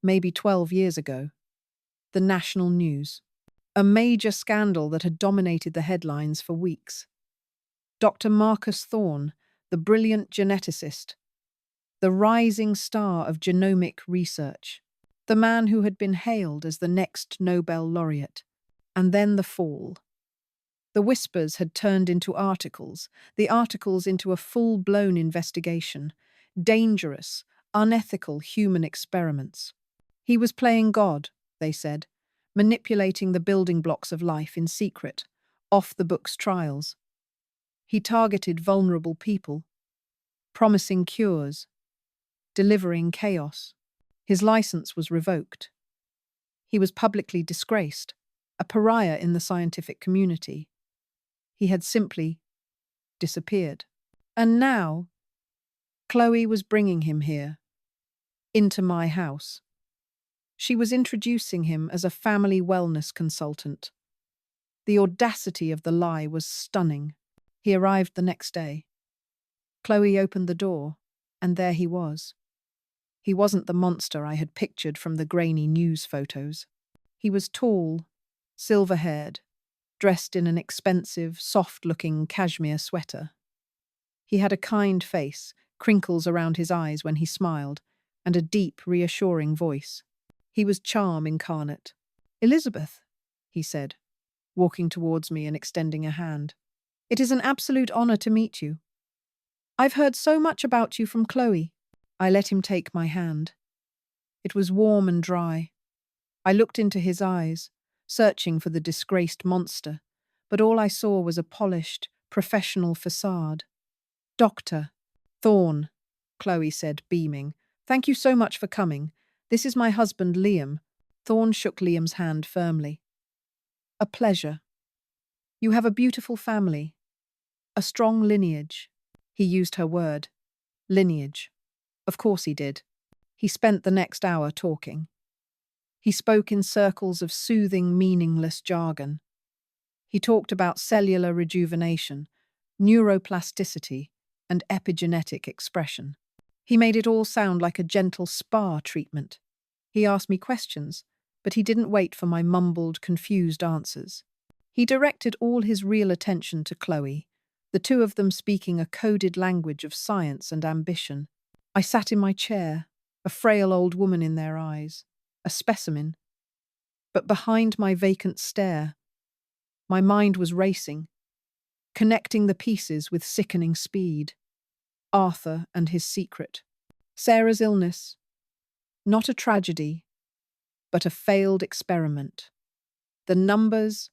maybe 12 years ago. The national news. A major scandal that had dominated the headlines for weeks. Dr. Marcus Thorne, the brilliant geneticist, the rising star of genomic research, the man who had been hailed as the next Nobel laureate, and then the fall. The whispers had turned into articles, the articles into a full-blown investigation, dangerous, unethical human experiments. He was playing God, they said, manipulating the building blocks of life in secret, off-the-books trials. He targeted vulnerable people, promising cures, delivering chaos. His license was revoked. He was publicly disgraced, a pariah in the scientific community. He had simply disappeared. And now, Chloe was bringing him here, into my house. She was introducing him as a family wellness consultant. The audacity of the lie was stunning. He arrived the next day. Chloe opened the door, and there he was. He wasn't the monster I had pictured from the grainy news photos. He was tall, silver-haired, dressed in an expensive, soft-looking cashmere sweater. He had a kind face, crinkles around his eyes when he smiled, and a deep, reassuring voice. He was charm incarnate. "Elizabeth," he said, walking towards me and extending a hand. "It is an absolute honor to meet you. I've heard so much about you from Chloe." I let him take my hand. It was warm and dry. I looked into his eyes, searching for the disgraced monster, but all I saw was a polished, professional facade. "Dr. Thorne," Chloe said, beaming. "Thank you so much for coming. This is my husband, Liam." Thorne shook Liam's hand firmly. "A pleasure. You have a beautiful family, a strong lineage." He used her word, lineage. Of course he did. He spent the next hour talking. He spoke in circles of soothing, meaningless jargon. He talked about cellular rejuvenation, neuroplasticity, and epigenetic expression. He made it all sound like a gentle spa treatment. He asked me questions, but he didn't wait for my mumbled, confused answers. He directed all his real attention to Chloe, the two of them speaking a coded language of science and ambition. I sat in my chair, a frail old woman in their eyes, a specimen. But behind my vacant stare, my mind was racing, connecting the pieces with sickening speed. Arthur and his secret. Sarah's illness. Not a tragedy, but a failed experiment. The numbers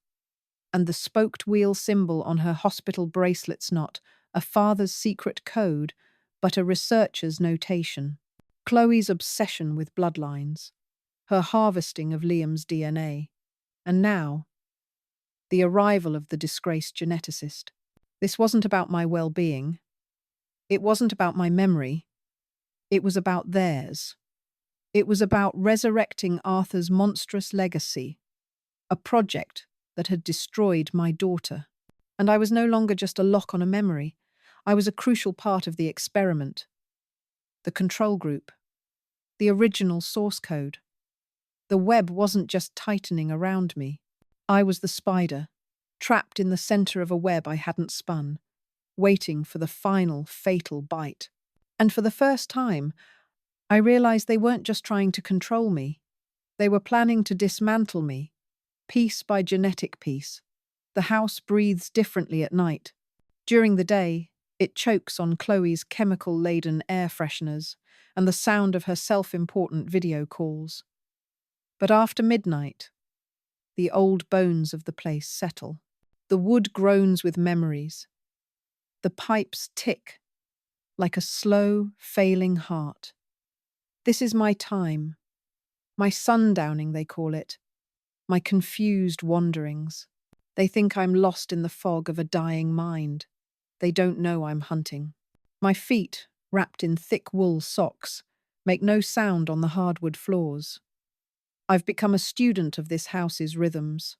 and the spoked wheel symbol on her hospital bracelets, not a father's secret code, but a researcher's notation. Chloe's obsession with bloodlines, her harvesting of Liam's DNA, and now, the arrival of the disgraced geneticist. This wasn't about my well-being. It wasn't about my memory. It was about theirs. It was about resurrecting Arthur's monstrous legacy, a project that had destroyed my daughter. And I was no longer just a lock on a memory. I was a crucial part of the experiment. The control group. The original source code. The web wasn't just tightening around me. I was the spider, trapped in the center of a web I hadn't spun, waiting for the final fatal bite. And for the first time, I realized they weren't just trying to control me. They were planning to dismantle me, piece by genetic piece. The house breathes differently at night. During the day, it chokes on Chloe's chemical-laden air fresheners and the sound of her self-important video calls. But after midnight, the old bones of the place settle. The wood groans with memories. The pipes tick like a slow, failing heart. This is my time. My sundowning, they call it. My confused wanderings. They think I'm lost in the fog of a dying mind. They don't know I'm hunting. My feet, wrapped in thick wool socks, make no sound on the hardwood floors. I've become a student of this house's rhythms.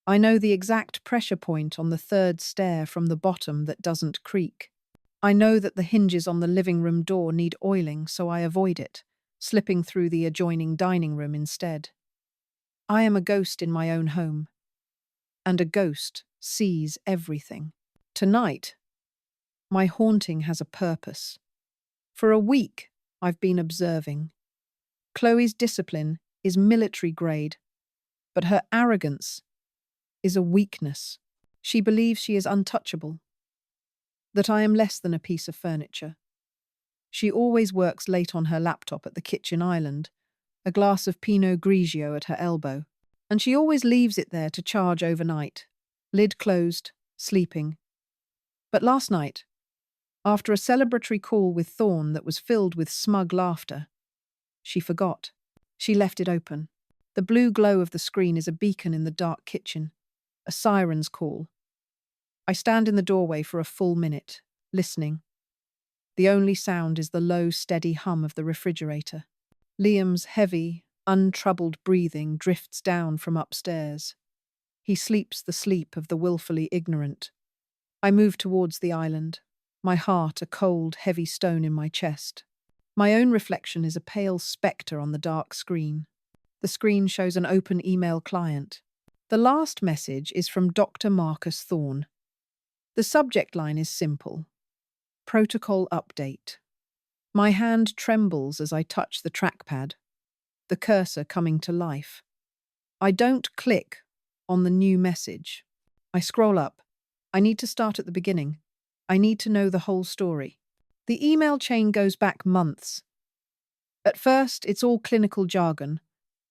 I know the exact pressure point on the third stair from the bottom that doesn't creak. I know that the hinges on the living room door need oiling, so I avoid it, slipping through the adjoining dining room instead. I am a ghost in my own home, and a ghost sees everything. Tonight, my haunting has a purpose. For a week, I've been observing. Chloe's discipline is military grade, but her arrogance is a weakness. She believes she is untouchable, that I am less than a piece of furniture. She always works late on her laptop at the kitchen island, a glass of Pinot Grigio at her elbow, and she always leaves it there to charge overnight, lid closed, sleeping. But last night, after a celebratory call with Thorne that was filled with smug laughter, she forgot. She left it open. The blue glow of the screen is a beacon in the dark kitchen, a siren's call. I stand in the doorway for a full minute, listening. The only sound is the low, steady hum of the refrigerator. Liam's heavy, untroubled breathing drifts down from upstairs. He sleeps the sleep of the willfully ignorant. I move towards the island, my heart a cold, heavy stone in my chest. My own reflection is a pale spectre on the dark screen. The screen shows an open email client. The last message is from Dr. Marcus Thorne. The subject line is simple. Protocol update. My hand trembles as I touch the trackpad, the cursor coming to life. I don't click on the new message. I scroll up. I need to start at the beginning. I need to know the whole story. The email chain goes back months. At first, it's all clinical jargon,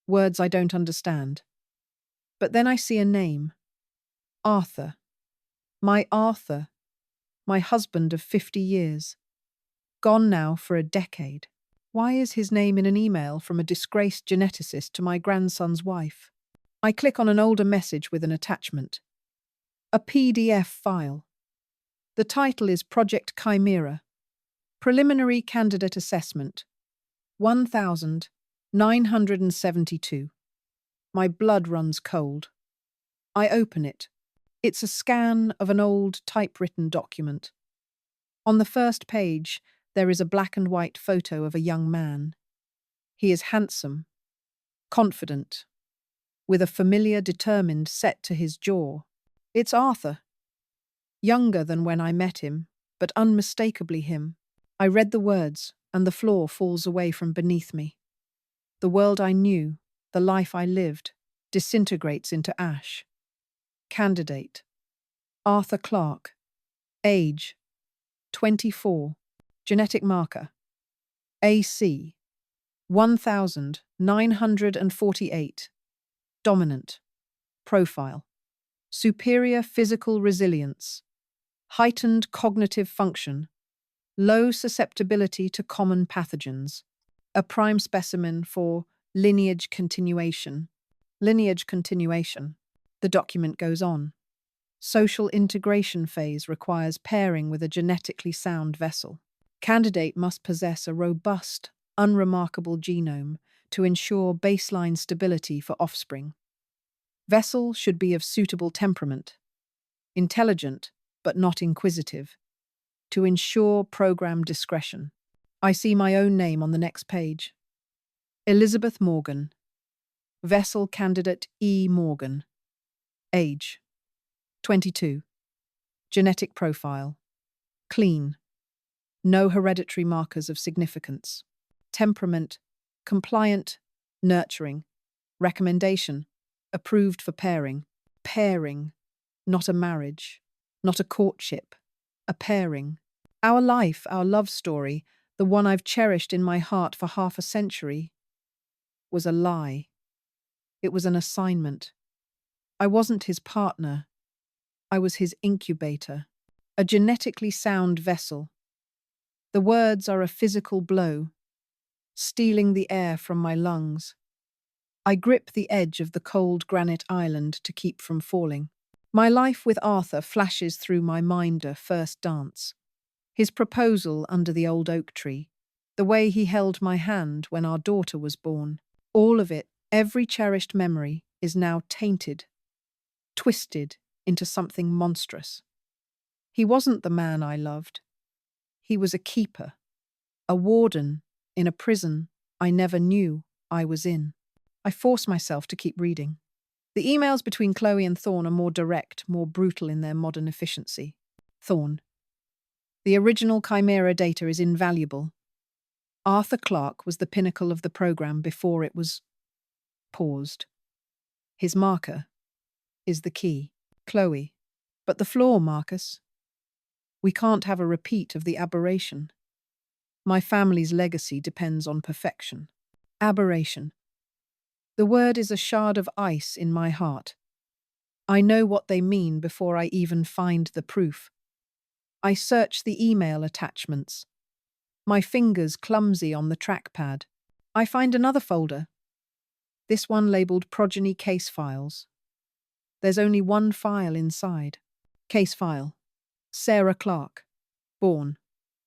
words I don't understand. But then I see a name. Arthur. My Arthur. My husband of 50 years. Gone now for a decade. Why is his name in an email from a disgraced geneticist to my grandson's wife? I click on an older message with an attachment. A PDF file. The title is Project Chimera. Preliminary Candidate Assessment. 1972. My blood runs cold. I open it. It's a scan of an old typewritten document. On the first page, there is a black and white photo of a young man. He is handsome, confident, with a familiar, determined set to his jaw. It's Arthur. Younger than when I met him, but unmistakably him. I read the words, and the floor falls away from beneath me. The world I knew, the life I lived, disintegrates into ash. Candidate: Arthur Clarke. Age: 24. Genetic marker: AC 1948. Dominant. Profile: superior physical resilience, heightened cognitive function, low susceptibility to common pathogens. A prime specimen for lineage continuation. Lineage continuation. The document goes on. Social integration phase requires pairing with a genetically sound vessel. Candidate must possess a robust, unremarkable genome to ensure baseline stability for offspring. Vessel should be of suitable temperament, intelligent but not inquisitive, to ensure program discretion. I see my own name on the next page. Elizabeth Morgan. Vessel candidate E. Morgan. Age: 22. Genetic profile: clean. No hereditary markers of significance. Temperament: compliant, nurturing. Recommendation: approved for pairing. Pairing, not a marriage, not a courtship, a pairing. Our life, our love story, the one I've cherished in my heart for half a century, was a lie. It was an assignment. I wasn't his partner. I was his incubator, a genetically sound vessel. The words are a physical blow, stealing the air from my lungs. I grip the edge of the cold granite island to keep from falling. My life with Arthur flashes through my minder first dance. His proposal under the old oak tree, the way he held my hand when our daughter was born. All of it, every cherished memory, is now tainted, twisted into something monstrous. He wasn't the man I loved. He was a keeper, a warden in a prison I never knew I was in. I force myself to keep reading. The emails between Chloe and Thorne are more direct, more brutal in their modern efficiency. Thorne: the original Chimera data is invaluable. Arthur Clarke was the pinnacle of the program before it was paused. His marker is the key. Chloe: but the flaw, Marcus. We can't have a repeat of the aberration. My family's legacy depends on perfection. Aberration. The word is a shard of ice in my heart. I know what they mean before I even find the proof. I search the email attachments, my fingers clumsy on the trackpad. I find another folder, this one labeled Progeny Case Files. There's only one file inside. Case file: Sarah Clarke, born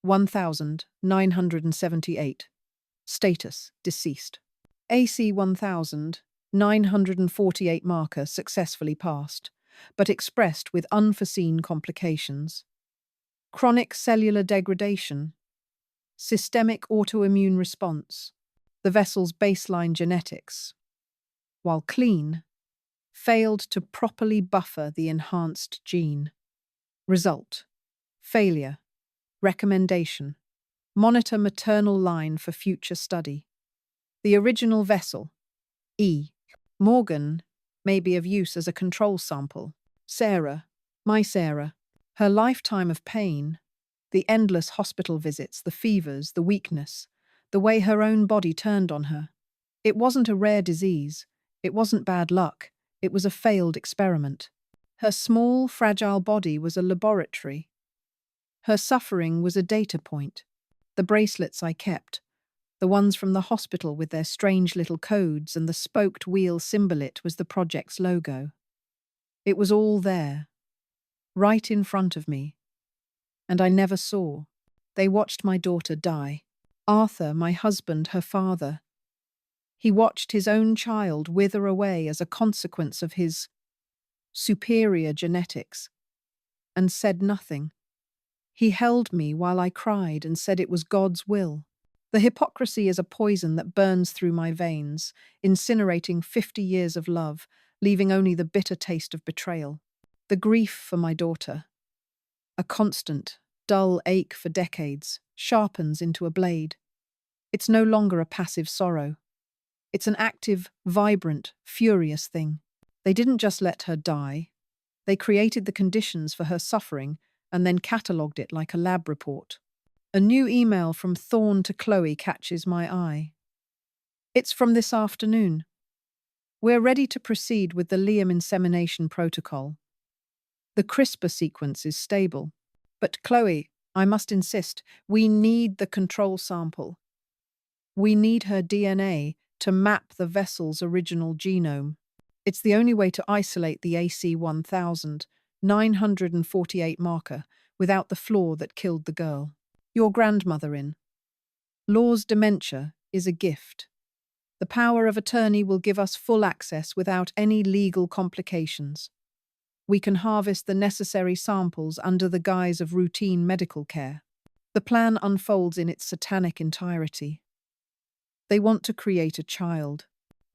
1978. Status: deceased. AC 1948 marker successfully passed, but expressed with unforeseen complications. Chronic cellular degradation, systemic autoimmune response, the vessel's baseline genetics, while clean, failed to properly buffer the enhanced gene. Result: failure. Recommendation: monitor maternal line for future study. The original vessel, E. Morgan, may be of use as a control sample. Sarah, my Sarah, her lifetime of pain, the endless hospital visits, the fevers, the weakness, the way her own body turned on her. It wasn't a rare disease. It wasn't bad luck. It was a failed experiment. Her small, fragile body was a laboratory. Her suffering was a data point. The bracelets I kept, the ones from the hospital with their strange little codes and the spoked wheel symbolit was the project's logo. It was all there, right in front of me. And I never saw. They watched my daughter die. Arthur, my husband, her father. He watched his own child wither away as a consequence of his superior genetics, and said nothing. He held me while I cried and said it was God's will. The hypocrisy is a poison that burns through my veins, incinerating 50 years of love, leaving only the bitter taste of betrayal. The grief for my daughter. A constant, dull ache for decades sharpens into a blade. It's no longer a passive sorrow. It's an active, vibrant, furious thing. They didn't just let her die. They created the conditions for her suffering and then catalogued it like a lab report. A new email from Thorne to Chloe catches my eye. It's from this afternoon. We're ready to proceed with the Liam insemination protocol. The CRISPR sequence is stable. But Chloe, I must insist, we need the control sample. We need her DNA to map the vessel's original genome. It's the only way to isolate the AC-1000, 948 marker without the flaw that killed the girl. Your grandmother in. Law's dementia is a gift. The power of attorney will give us full access without any legal complications. We can harvest the necessary samples under the guise of routine medical care. The plan unfolds in its satanic entirety. They want to create a child,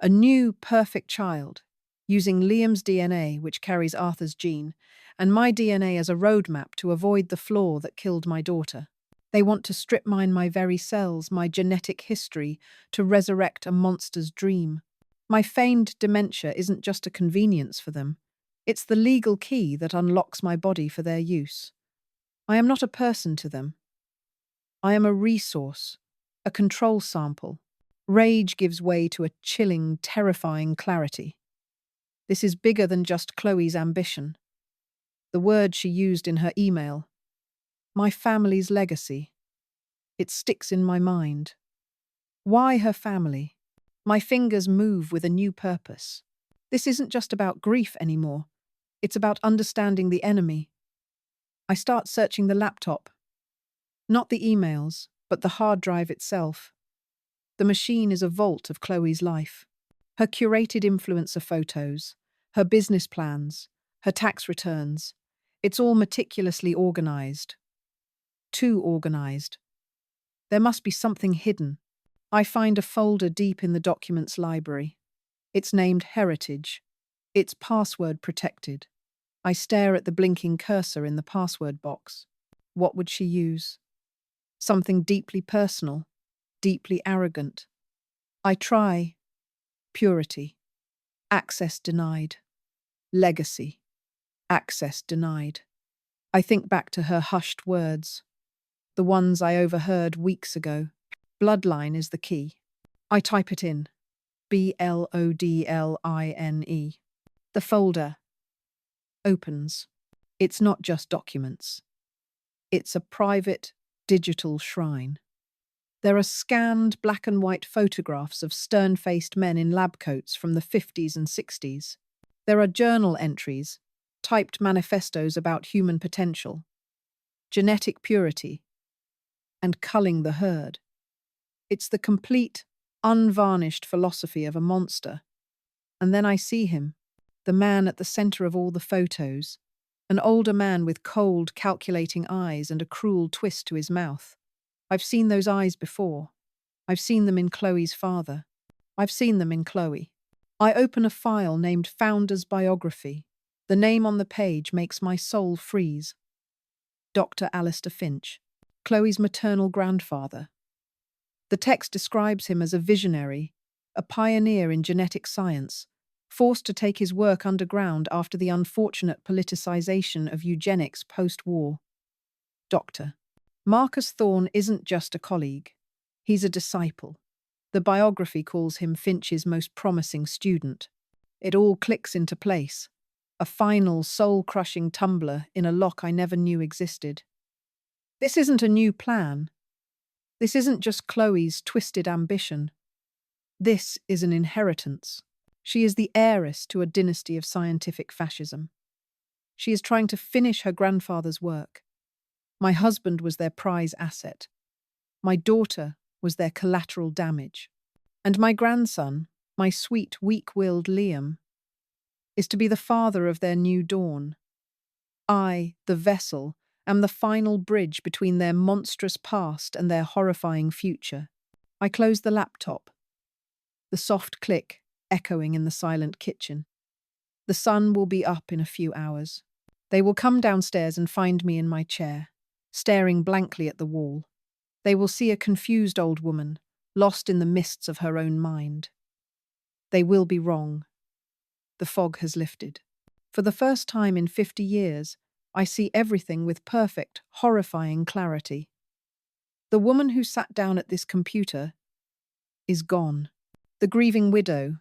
a new, perfect child, using Liam's DNA, which carries Arthur's gene, and my DNA as a roadmap to avoid the flaw that killed my daughter. They want to strip mine my very cells, my genetic history, to resurrect a monster's dream. My feigned dementia isn't just a convenience for them. It's the legal key that unlocks my body for their use. I am not a person to them. I am a resource, a control sample. Rage gives way to a chilling, terrifying clarity. This is bigger than just Chloe's ambition. The word she used in her email. My family's legacy. It sticks in my mind. Why her family? My fingers move with a new purpose. This isn't just about grief anymore. It's about understanding the enemy. I start searching the laptop. Not the emails, but the hard drive itself. The machine is a vault of Chloe's life. Her curated influencer photos, her business plans, her tax returns. It's all meticulously organized. Too organized. There must be something hidden. I find a folder deep in the documents library. It's named Heritage. It's password protected. I stare at the blinking cursor in the password box. What would she use? Something deeply personal, deeply arrogant. I try. Purity. Access denied. Legacy. Access denied. I think back to her hushed words, the ones I overheard weeks ago. Bloodline is the key. I type it in. BLODLINE. The folder opens. It's not just documents. It's a private, digital shrine. There are scanned black and white photographs of stern-faced men in lab coats from the 50s and 60s. There are journal entries, typed manifestos about human potential, genetic purity, and culling the herd. It's the complete, unvarnished philosophy of a monster. And then I see him, the man at the center of all the photos, an older man with cold, calculating eyes and a cruel twist to his mouth. I've seen those eyes before. I've seen them in Chloe's father. I've seen them in Chloe. I open a file named Founder's Biography. The name on the page makes my soul freeze. Dr. Alistair Finch, Chloe's maternal grandfather. The text describes him as a visionary, a pioneer in genetic science, forced to take his work underground after the unfortunate politicization of eugenics post-war. Doctor. Marcus Thorne isn't just a colleague. He's a disciple. The biography calls him Finch's most promising student. It all clicks into place. A final, soul-crushing tumbler in a lock I never knew existed. This isn't a new plan. This isn't just Chloe's twisted ambition. This is an inheritance. She is the heiress to a dynasty of scientific fascism. She is trying to finish her grandfather's work. My husband was their prize asset. My daughter was their collateral damage. And my grandson, my sweet, weak-willed Liam, is to be the father of their new dawn. I, the vessel, am the final bridge between their monstrous past and their horrifying future. I close the laptop. The soft click echoing in the silent kitchen. The sun will be up in a few hours. They will come downstairs and find me in my chair, staring blankly at the wall. They will see a confused old woman, lost in the mists of her own mind. They will be wrong. The fog has lifted. For the first time in 50 years, I see everything with perfect, horrifying clarity. The woman who sat down at this computer is gone. The grieving widow,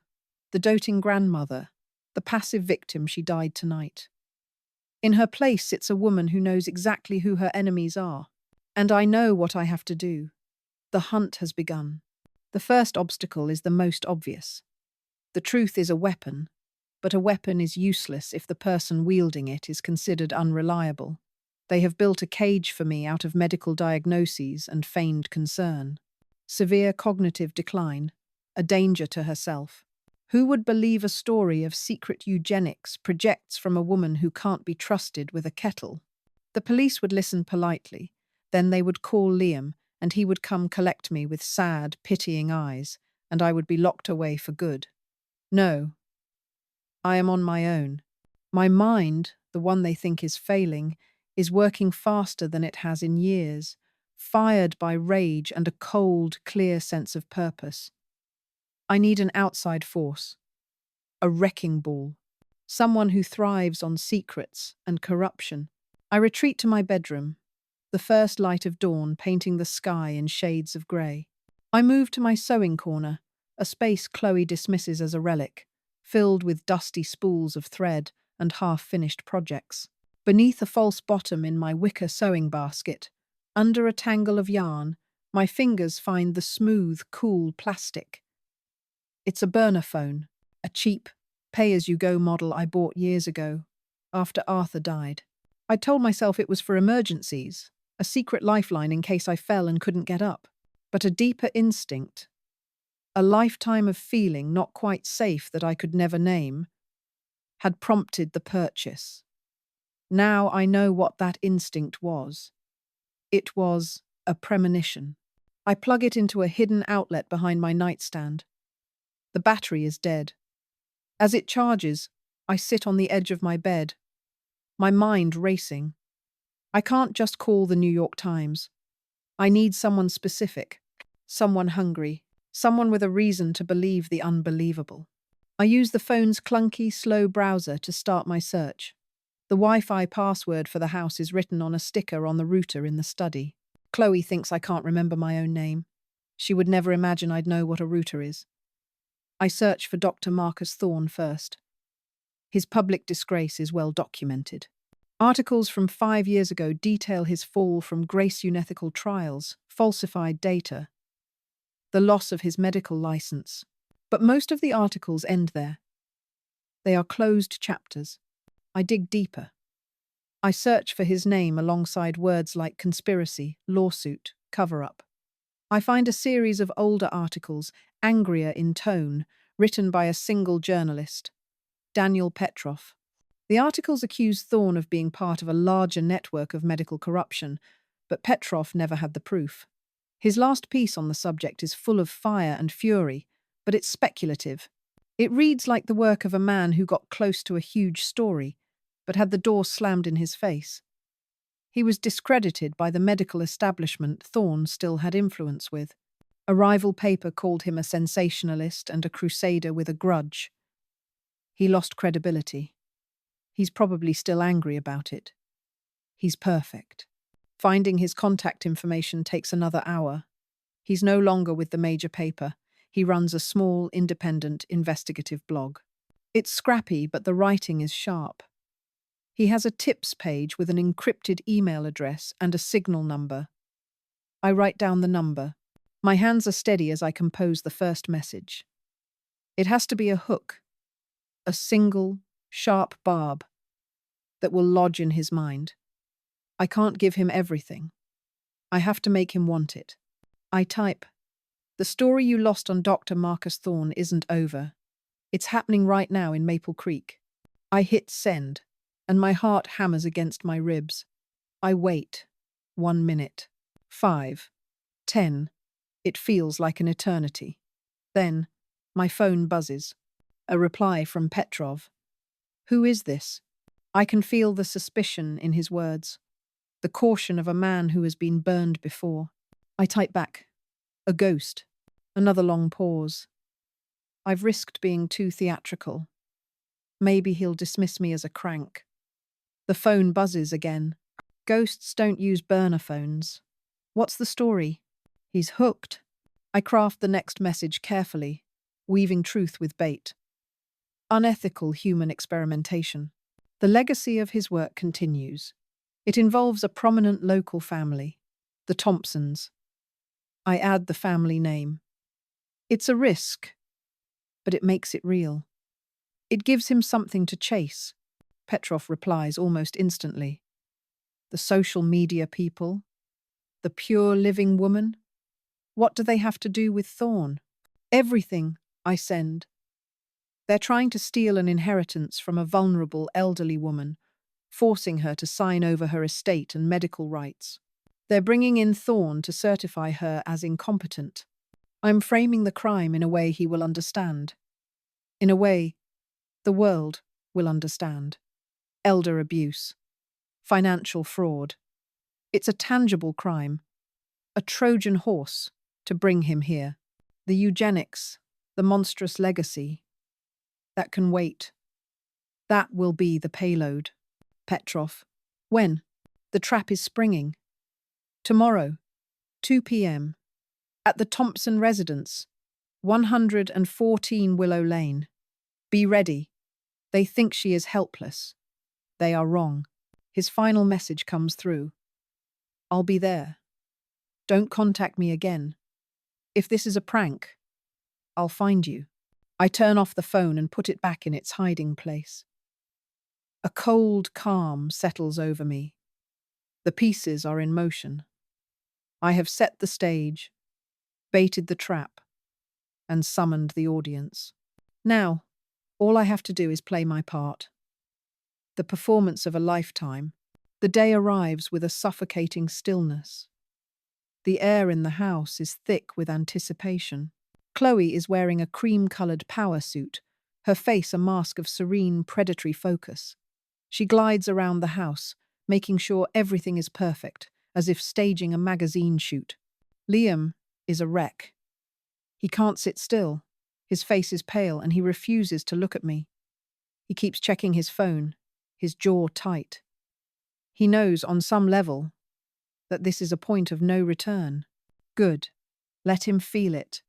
the doting grandmother, the passive victim, she died tonight. In her place sits a woman who knows exactly who her enemies are. And I know what I have to do. The hunt has begun. The first obstacle is the most obvious. The truth is a weapon, but a weapon is useless if the person wielding it is considered unreliable. They have built a cage for me out of medical diagnoses and feigned concern. Severe cognitive decline, a danger to herself. Who would believe a story of secret eugenics projects from a woman who can't be trusted with a kettle? The police would listen politely, then they would call Liam, and he would come collect me with sad, pitying eyes, and I would be locked away for good. No, I am on my own. My mind, the one they think is failing, is working faster than it has in years, fired by rage and a cold, clear sense of purpose. I need an outside force, a wrecking ball, someone who thrives on secrets and corruption. I retreat to my bedroom, the first light of dawn painting the sky in shades of grey. I move to my sewing corner, a space Chloe dismisses as a relic, filled with dusty spools of thread and half-finished projects. Beneath a false bottom in my wicker sewing basket, under a tangle of yarn, my fingers find the smooth, cool plastic. It's a burner phone, a cheap, pay-as-you-go model I bought years ago, after Arthur died. I told myself it was for emergencies, a secret lifeline in case I fell and couldn't get up. But a deeper instinct, a lifetime of feeling not quite safe that I could never name, had prompted the purchase. Now I know what that instinct was. It was a premonition. I plug it into a hidden outlet behind my nightstand. The battery is dead. As it charges, I sit on the edge of my bed, my mind racing. I can't just call the New York Times. I need someone specific, someone hungry, someone with a reason to believe the unbelievable. I use the phone's clunky, slow browser to start my search. The Wi-Fi password for the house is written on a sticker on the router in the study. Chloe thinks I can't remember my own name. She would never imagine I'd know what a router is. I search for Dr. Marcus Thorne first. His public disgrace is well documented. Articles from 5 years ago detail his fall from grace unethical trials, falsified data, the loss of his medical license. But most of the articles end there. They are closed chapters. I dig deeper. I search for his name alongside words like conspiracy, lawsuit, cover-up. I find a series of older articles, angrier in tone, written by a single journalist, Daniel Petrov. The articles accuse Thorne of being part of a larger network of medical corruption, but Petrov never had the proof. His last piece on the subject is full of fire and fury, but it's speculative. It reads like the work of a man who got close to a huge story, but had the door slammed in his face. He was discredited by the medical establishment Thorne still had influence with. A rival paper called him a sensationalist and a crusader with a grudge. He lost credibility. He's probably still angry about it. He's perfect. Finding his contact information takes another hour. He's no longer with the major paper. He runs a small, independent, investigative blog. It's scrappy, but the writing is sharp. He has a tips page with an encrypted email address and a signal number. I write down the number. My hands are steady as I compose the first message. It has to be a hook, a single, sharp barb that will lodge in his mind. I can't give him everything. I have to make him want it. I type, "The story you lost on Dr. Marcus Thorne isn't over. It's happening right now in Maple Creek." I hit send, and my heart hammers against my ribs. I wait. 1 minute. 5. 10. It feels like an eternity. Then, my phone buzzes. A reply from Petrov. "Who is this?" I can feel the suspicion in his words, the caution of a man who has been burned before. I type back. A ghost. Another long pause. I've risked being too theatrical. Maybe he'll dismiss me as a crank. The phone buzzes again. Ghosts don't use burner phones. What's the story? He's hooked. I craft the next message carefully, weaving truth with bait. Unethical human experimentation. The legacy of his work continues. It involves a prominent local family, the Thompsons. I add the family name. It's a risk, but it makes it real. It gives him something to chase. Petrov replies almost instantly. The social media people? The pure living woman? What do they have to do with Thorne? Everything, I send. They're trying to steal an inheritance from a vulnerable elderly woman, forcing her to sign over her estate and medical rights. They're bringing in Thorne to certify her as incompetent. I'm framing the crime in a way he will understand. In a way the world will understand. Elder abuse. Financial fraud. It's a tangible crime. A Trojan horse to bring him here. The eugenics, the monstrous legacy. That can wait. That will be the payload. Petrov. When? The trap is springing. Tomorrow, 2 p.m. At the Thompson residence, 114 Willow Lane. Be ready. They think she is helpless. They are wrong. His final message comes through. I'll be there. Don't contact me again. If this is a prank, I'll find you. I turn off the phone and put it back in its hiding place. A cold calm settles over me. The pieces are in motion. I have set the stage, baited the trap, and summoned the audience. Now, all I have to do is play my part. The performance of a lifetime. The day arrives with a suffocating stillness. The air in the house is thick with anticipation. Chloe is wearing a cream-colored power suit, her face a mask of serene, predatory focus. She glides around the house, making sure everything is perfect, as if staging a magazine shoot. Liam is a wreck. He can't sit still. His face is pale and he refuses to look at me. He keeps checking his phone, his jaw tight. He knows on some level that this is a point of no return. Good. Let him feel it.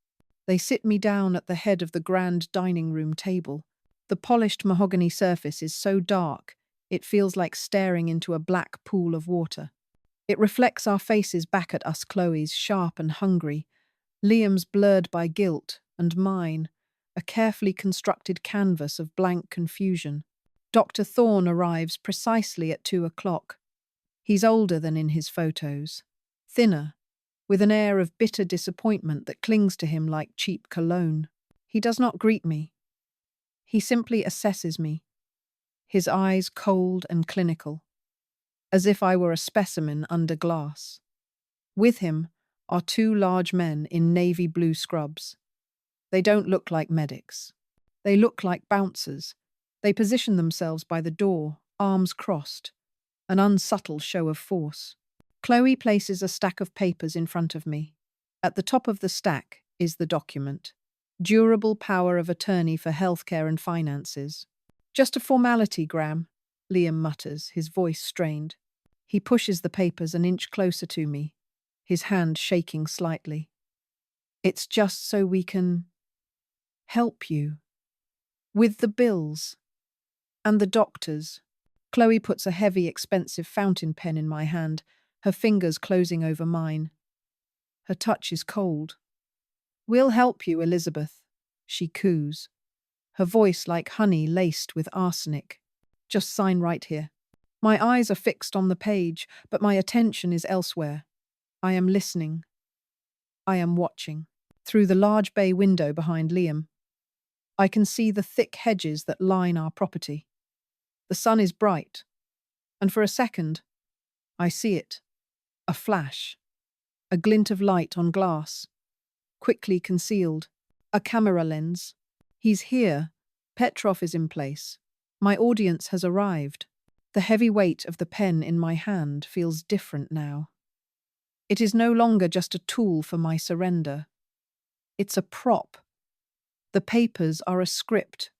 They sit me down at the head of the grand dining room table. The polished mahogany surface is so dark, it feels like staring into a black pool of water. It reflects our faces back at us, Chloe's sharp and hungry, Liam's blurred by guilt, and mine, a carefully constructed canvas of blank confusion. Dr. Thorne arrives precisely at 2 o'clock. He's older than in his photos, thinner, with an air of bitter disappointment that clings to him like cheap cologne. He does not greet me. He simply assesses me, his eyes cold and clinical, as if I were a specimen under glass. With him are 2 large men in navy blue scrubs. They don't look like medics. They look like bouncers. They position themselves by the door, arms crossed, an unsubtle show of force. Chloe places a stack of papers in front of me. At the top of the stack is the document. Durable power of attorney for healthcare and finances. Just a formality, Graham, Liam mutters, his voice strained. He pushes the papers an inch closer to me, his hand shaking slightly. It's just so we can help you. With the bills. And the doctors. Chloe puts a heavy, expensive fountain pen in my hand, her fingers closing over mine. Her touch is cold. We'll help you, Elizabeth, she coos, her voice like honey laced with arsenic. Just sign right here. My eyes are fixed on the page, but my attention is elsewhere. I am listening. I am watching. Through the large bay window behind Liam, I can see the thick hedges that line our property. The sun is bright, and for a second, I see it. A flash. A glint of light on glass. Quickly concealed. A camera lens. He's here. Petrov is in place. My audience has arrived. The heavy weight of the pen in my hand feels different now. It is no longer just a tool for my surrender. It's a prop. The papers are a script.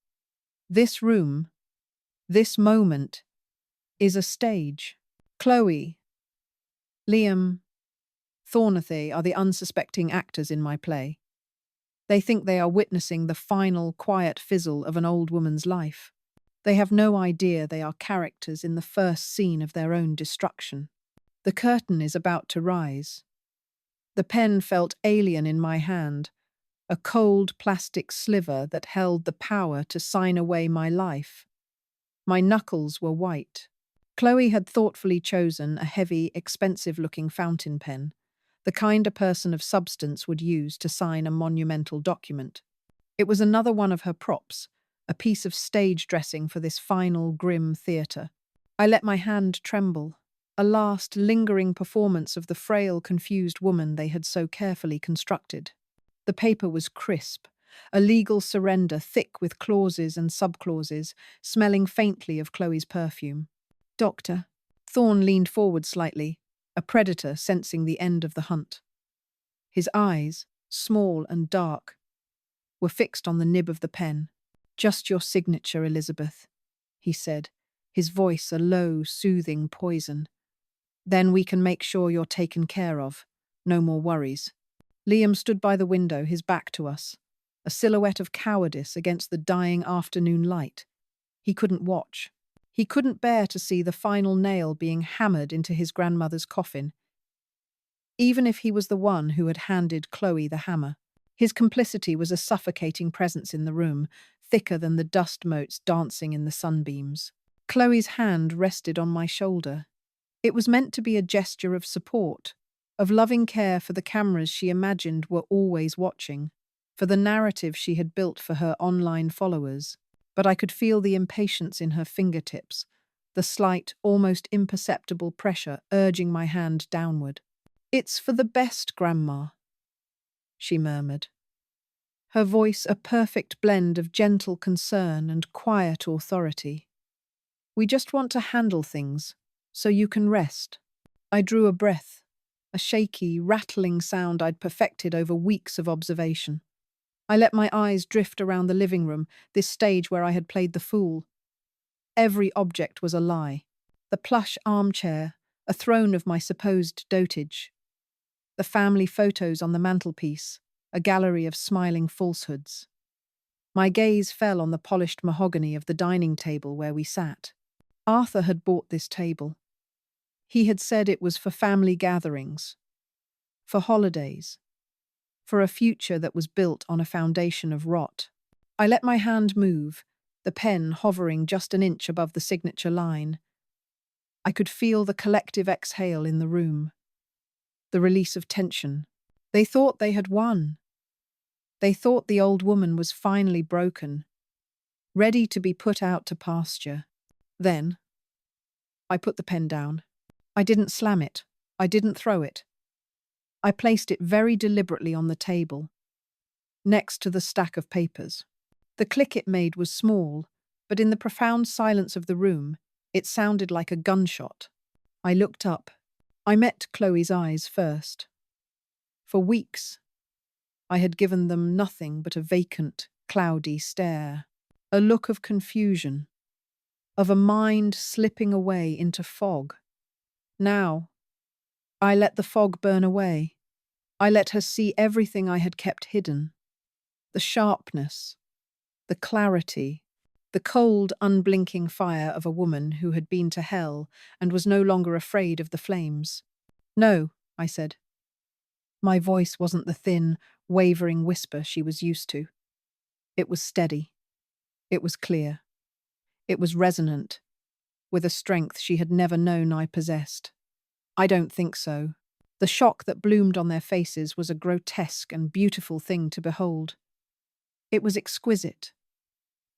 This room, this moment, is a stage. Chloe, Liam, Thorne are the unsuspecting actors in my play. They think they are witnessing the final, quiet fizzle of an old woman's life. They have no idea they are characters in the first scene of their own destruction. The curtain is about to rise. The pen felt alien in my hand, a cold plastic sliver that held the power to sign away my life. My knuckles were white. Chloe had thoughtfully chosen a heavy, expensive-looking fountain pen, the kind a person of substance would use to sign a monumental document. It was another one of her props, a piece of stage dressing for this final, grim theatre. I let my hand tremble, a last, lingering performance of the frail, confused woman they had so carefully constructed. The paper was crisp, a legal surrender thick with clauses and subclauses, smelling faintly of Chloe's perfume. Doctor. Thorne leaned forward slightly, a predator sensing the end of the hunt. His eyes, small and dark, were fixed on the nib of the pen. "Just your signature, Elizabeth," he said, his voice a low, soothing poison. "Then we can make sure you're taken care of. No more worries." Liam stood by the window, his back to us, a silhouette of cowardice against the dying afternoon light. He couldn't watch. He couldn't bear to see the final nail being hammered into his grandmother's coffin, even if he was the one who had handed Chloe the hammer. His complicity was a suffocating presence in the room, thicker than the dust motes dancing in the sunbeams. Chloe's hand rested on my shoulder. It was meant to be a gesture of support, of loving care for the cameras she imagined were always watching, for the narrative she had built for her online followers. But I could feel the impatience in her fingertips, the slight, almost imperceptible pressure urging my hand downward. "It's for the best, Grandma," she murmured, her voice a perfect blend of gentle concern and quiet authority. "We just want to handle things, so you can rest." I drew a breath, a shaky, rattling sound I'd perfected over weeks of observation. I let my eyes drift around the living room, this stage where I had played the fool. Every object was a lie. The plush armchair, a throne of my supposed dotage. The family photos on the mantelpiece, a gallery of smiling falsehoods. My gaze fell on the polished mahogany of the dining table where we sat. Arthur had bought this table. He had said it was for family gatherings, for holidays, for a future that was built on a foundation of rot. I let my hand move, the pen hovering just an inch above the signature line. I could feel the collective exhale in the room, the release of tension. They thought they had won. They thought the old woman was finally broken, ready to be put out to pasture. Then, I put the pen down. I didn't slam it. I didn't throw it. I placed it very deliberately on the table, next to the stack of papers. The click it made was small, but in the profound silence of the room, it sounded like a gunshot. I looked up. I met Chloe's eyes first. For weeks, I had given them nothing but a vacant, cloudy stare, a look of confusion, of a mind slipping away into fog. Now, I let the fog burn away. I let her see everything I had kept hidden. The sharpness, the clarity, the cold, unblinking fire of a woman who had been to hell and was no longer afraid of the flames. "No," I said. My voice wasn't the thin, wavering whisper she was used to. It was steady. It was clear. It was resonant, with a strength she had never known I possessed. "I don't think so." The shock that bloomed on their faces was a grotesque and beautiful thing to behold. It was exquisite.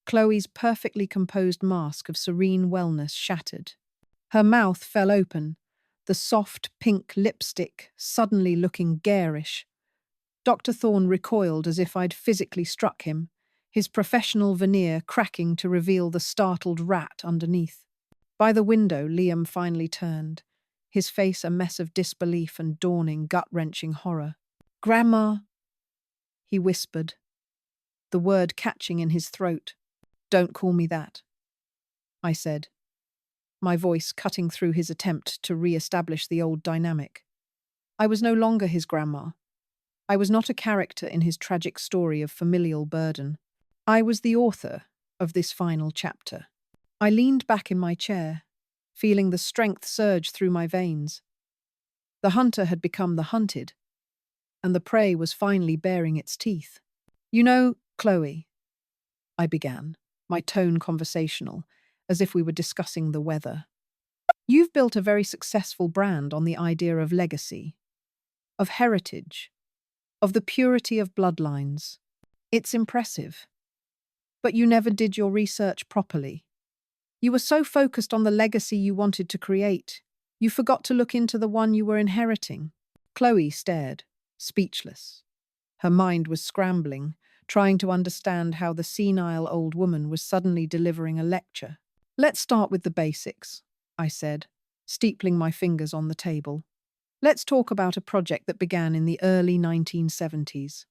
Chloe's perfectly composed mask of serene wellness shattered. Her mouth fell open, the soft pink lipstick suddenly looking garish. Dr. Thorne recoiled as if I'd physically struck him, his professional veneer cracking to reveal the startled rat underneath. By the window, Liam finally turned, his face a mess of disbelief and dawning, gut-wrenching horror. "Grandma," he whispered, the word catching in his throat. "Don't call me that," I said, my voice cutting through his attempt to re-establish the old dynamic. I was no longer his grandma. I was not a character in his tragic story of familial burden. I was the author of this final chapter. I leaned back in my chair, feeling the strength surge through my veins. The hunter had become the hunted, and the prey was finally baring its teeth. "You know, Chloe," I began, my tone conversational, as if we were discussing the weather. "You've built a very successful brand on the idea of legacy, of heritage, of the purity of bloodlines. It's impressive. But you never did your research properly. You were so focused on the legacy you wanted to create, you forgot to look into the one you were inheriting." Chloe stared, speechless. Her mind was scrambling, trying to understand how the senile old woman was suddenly delivering a lecture. "Let's start with the basics," I said, steepling my fingers on the table. "Let's talk about a project that began in the early 1970s.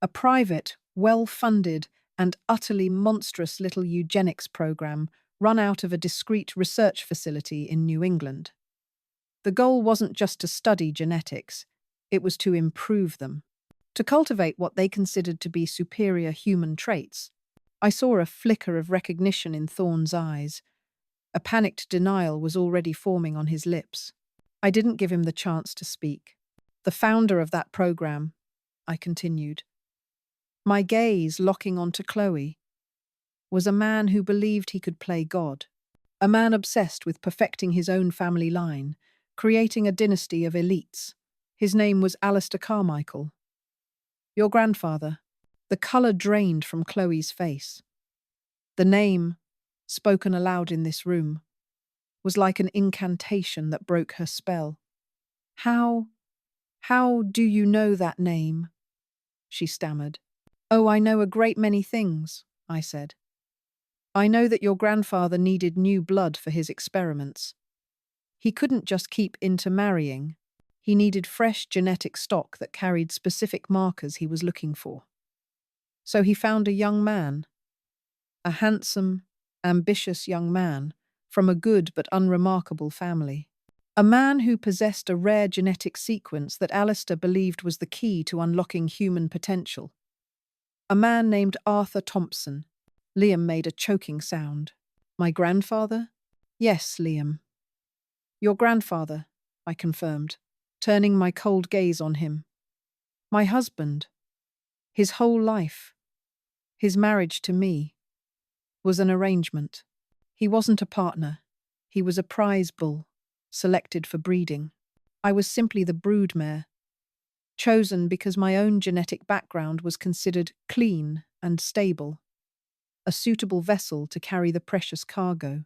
A private, well-funded, and utterly monstrous little eugenics program run out of a discreet research facility in New England. The goal wasn't just to study genetics, it was to improve them, to cultivate what they considered to be superior human traits." I saw a flicker of recognition in Thorne's eyes. A panicked denial was already forming on his lips. I didn't give him the chance to speak. "The founder of that program," I continued, my gaze locking onto Chloe, "was a man who believed he could play God. A man obsessed with perfecting his own family line, creating a dynasty of elites. His name was Alistair Carmichael. Your grandfather." The colour drained from Chloe's face. The name, spoken aloud in this room, was like an incantation that broke her spell. How do you know that name?" she stammered. "Oh, I know a great many things," I said. "I know that your grandfather needed new blood for his experiments. He couldn't just keep intermarrying. He needed fresh genetic stock that carried specific markers he was looking for. So he found a young man, a handsome, ambitious young man from a good but unremarkable family. A man who possessed a rare genetic sequence that Alistair believed was the key to unlocking human potential. A man named Arthur Thompson." Liam made a choking sound. "My grandfather?" "Yes, Liam. Your grandfather," I confirmed, turning my cold gaze on him. "My husband. His whole life, his marriage to me, was an arrangement. He wasn't a partner. He was a prize bull, selected for breeding. I was simply the broodmare, chosen because my own genetic background was considered clean and stable, a suitable vessel to carry the precious cargo.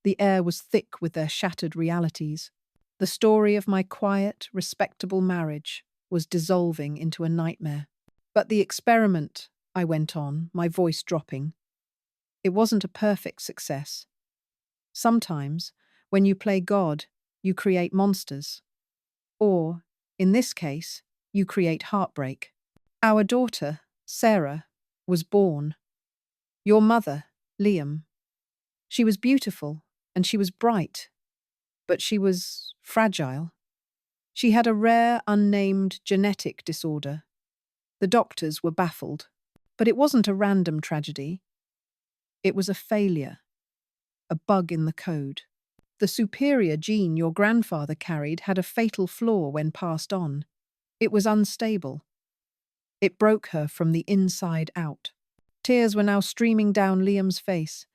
The air was thick with their shattered realities. The story of my quiet, respectable marriage was dissolving into a nightmare. But the experiment," I went on, my voice dropping, "it wasn't a perfect success. Sometimes, when you play God, you create monsters. Or, in this case, you create heartbreak. Our daughter, Sarah, was born. Your mother, Liam. She was beautiful, and she was bright, but she was fragile. She had a rare, unnamed genetic disorder. The doctors were baffled. But it wasn't a random tragedy. It was a failure, a bug in the code. The superior gene your grandfather carried had a fatal flaw when passed on. It was unstable. It broke her from the inside out." Tears were now streaming down Liam's face.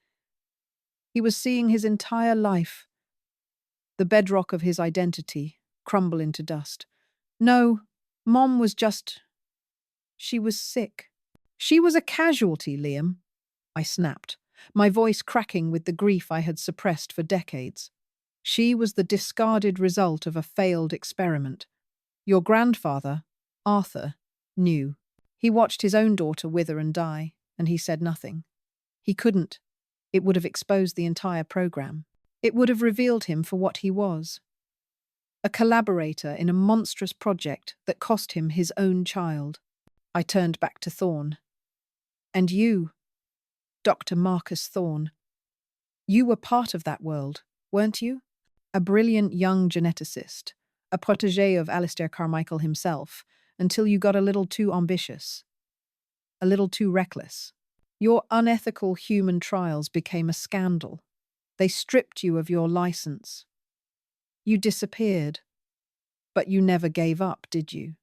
He was seeing his entire life, the bedrock of his identity, crumble into dust. "No, Mom was just... she was sick." "She was a casualty, Liam," I snapped, my voice cracking with the grief I had suppressed for decades. "She was the discarded result of a failed experiment. Your grandfather, Arthur, knew. He watched his own daughter wither and die, and he said nothing. He couldn't. It would have exposed the entire program. It would have revealed him for what he was. A collaborator in a monstrous project that cost him his own child. I turned back to Thorne. And you, Dr. Marcus Thorne, you were part of that world, weren't you? A brilliant young geneticist, a protégé of Alistair Carmichael himself, until you got a little too ambitious, a little too reckless. Your unethical human trials became a scandal. They stripped you of your license. You disappeared, but you never gave up, did you?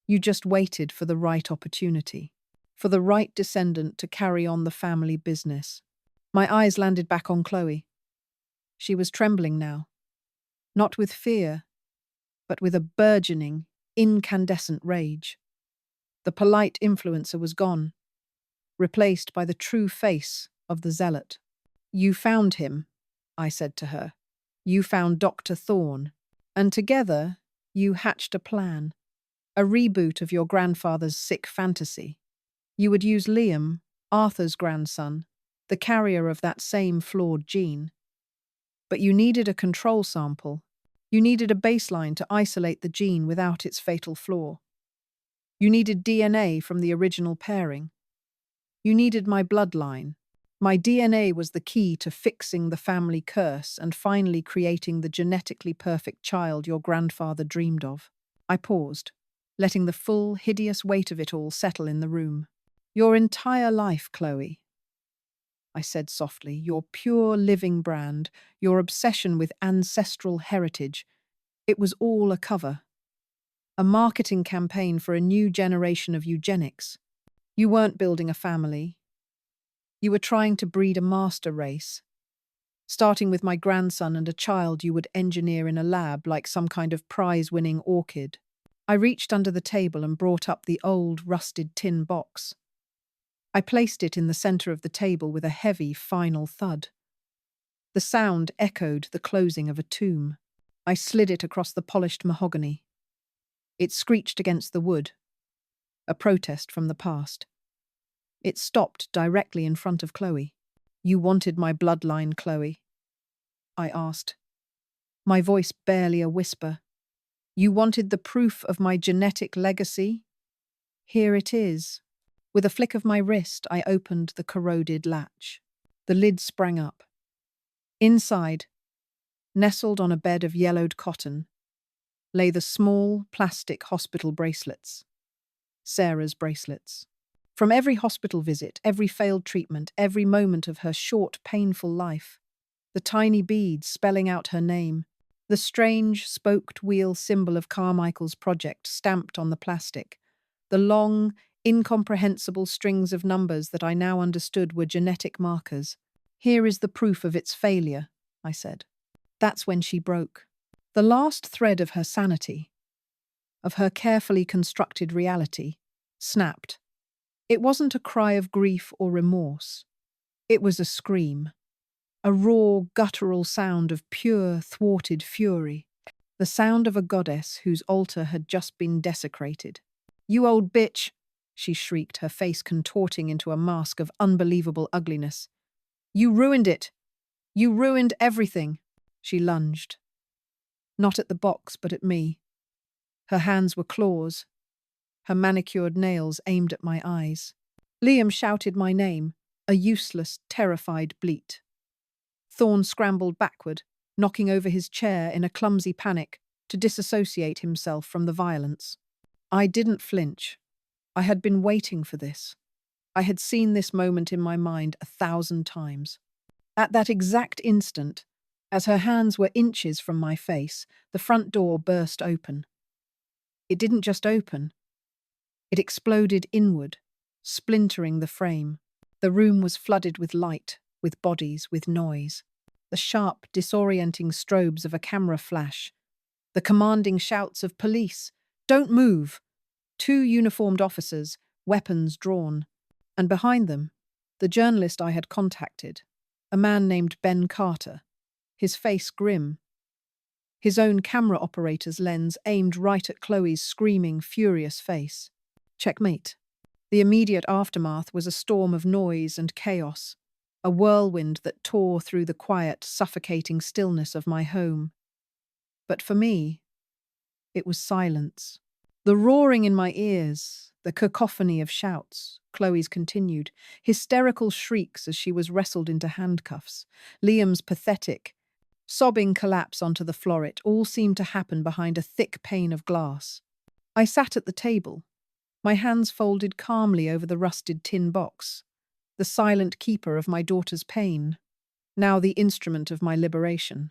You just waited for the right opportunity, for the right descendant to carry on the family business. My eyes landed back on Chloe. She was trembling now, not with fear, but with a burgeoning, incandescent rage. The polite influencer was gone, replaced by the true face of the zealot. You found him, I said to her. You found Dr. Thorne, and together you hatched a plan, a reboot of your grandfather's sick fantasy. You would use Liam, Arthur's grandson, the carrier of that same flawed gene. But you needed a control sample. You needed a baseline to isolate the gene without its fatal flaw. You needed DNA from the original pairing. You needed my bloodline. My DNA was the key to fixing the family curse and finally creating the genetically perfect child your grandfather dreamed of. I paused, letting the full, hideous weight of it all settle in the room. Your entire life, Chloe, I said softly, your pure living brand, your obsession with ancestral heritage, it was all a cover. A marketing campaign for a new generation of eugenics. You weren't building a family. You were trying to breed a master race, starting with my grandson and a child you would engineer in a lab like some kind of prize-winning orchid. I reached under the table and brought up the old, rusted tin box. I placed it in the center of the table with a heavy, final thud. The sound echoed the closing of a tomb. I slid it across the polished mahogany. It screeched against the wood, a protest from the past. It stopped directly in front of Chloe. You wanted my bloodline, Chloe? I asked, my voice barely a whisper. You wanted the proof of my genetic legacy? Here it is. With a flick of my wrist, I opened the corroded latch. The lid sprang up. Inside, nestled on a bed of yellowed cotton, lay the small plastic hospital bracelets. Sarah's bracelets. From every hospital visit, every failed treatment, every moment of her short, painful life, the tiny beads spelling out her name, the strange, spoked wheel symbol of Carmichael's project stamped on the plastic, the long, incomprehensible strings of numbers that I now understood were genetic markers. Here is the proof of its failure, I said. That's when she broke. The last thread of her sanity, of her carefully constructed reality, snapped. It wasn't a cry of grief or remorse. It was a scream. A raw, guttural sound of pure, thwarted fury. The sound of a goddess whose altar had just been desecrated. You old bitch, she shrieked, her face contorting into a mask of unbelievable ugliness. You ruined it. You ruined everything. She lunged. Not at the box, but at me. Her hands were claws, her manicured nails aimed at my eyes. Liam shouted my name, a useless, terrified bleat. Thorne scrambled backward, knocking over his chair in a clumsy panic to disassociate himself from the violence. I didn't flinch. I had been waiting for this. I had seen this moment in my mind 1,000 times. At that exact instant, as her hands were inches from my face, the front door burst open. It didn't just open. It exploded inward, splintering the frame. The room was flooded with light, with bodies, with noise. The sharp, disorienting strobes of a camera flash. The commanding shouts of police. Don't move! 2 uniformed officers, weapons drawn. And behind them, the journalist I had contacted, a man named Ben Carter, his face grim. His own camera operator's lens aimed right at Chloe's screaming, furious face. Checkmate. The immediate aftermath was a storm of noise and chaos. a whirlwind that tore through the quiet, suffocating stillness of my home. But for me, it was silence. The roaring in my ears, the cacophony of shouts, Chloe's continued, hysterical shrieks as she was wrestled into handcuffs, Liam's pathetic, sobbing collapse onto the floor, it all seemed to happen behind a thick pane of glass. I sat at the table, my hands folded calmly over the rusted tin box, the silent keeper of my daughter's pain, now the instrument of my liberation.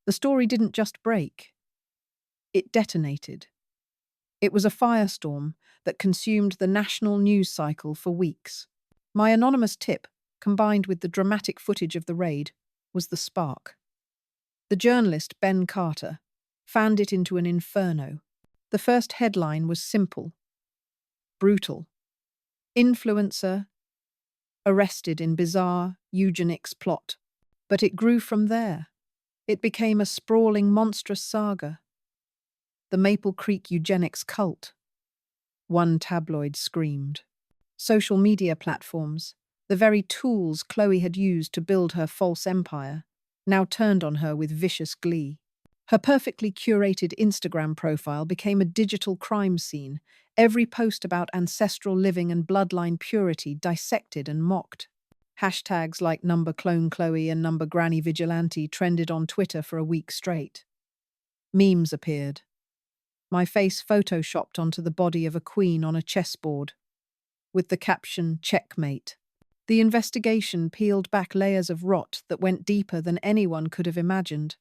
The story didn't just break, it detonated. It was a firestorm that consumed the national news cycle for weeks. My anonymous tip, combined with the dramatic footage of the raid, was the spark. The journalist, Ben Carter, fanned it into an inferno. The first headline was simple, brutal. Influencer arrested in bizarre eugenics plot. But it grew from there. It became a sprawling, monstrous saga. The Maple Creek eugenics cult, one tabloid screamed. Social media platforms, the very tools Chloe had used to build her false empire, now turned on her with vicious glee. Her perfectly curated Instagram profile became a digital crime scene, every post about ancestral living and bloodline purity dissected and mocked. Hashtags like #CloneChloe and #GrannyVigilante trended on Twitter for a week straight. Memes appeared. My face photoshopped onto the body of a queen on a chessboard, with the caption, "Checkmate." The investigation peeled back layers of rot that went deeper than anyone could have imagined.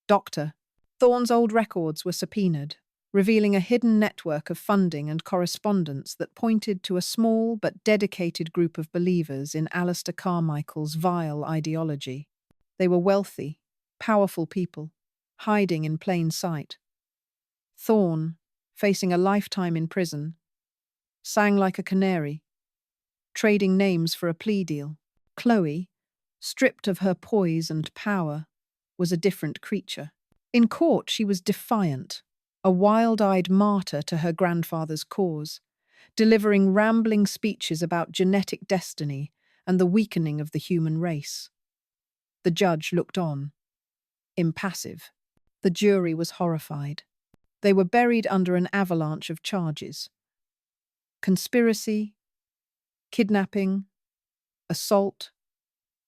Dr. Thorne's old records were subpoenaed, revealing a hidden network of funding and correspondence that pointed to a small but dedicated group of believers in Alistair Carmichael's vile ideology. They were wealthy, powerful people, hiding in plain sight. Thorne, facing a lifetime in prison, sang like a canary, trading names for a plea deal. Chloe, stripped of her poise and power, was a different creature. In court, she was defiant, a wild-eyed martyr to her grandfather's cause, delivering rambling speeches about genetic destiny and the weakening of the human race. The judge looked on, impassive. The jury was horrified. They were buried under an avalanche of charges: conspiracy, kidnapping, assault,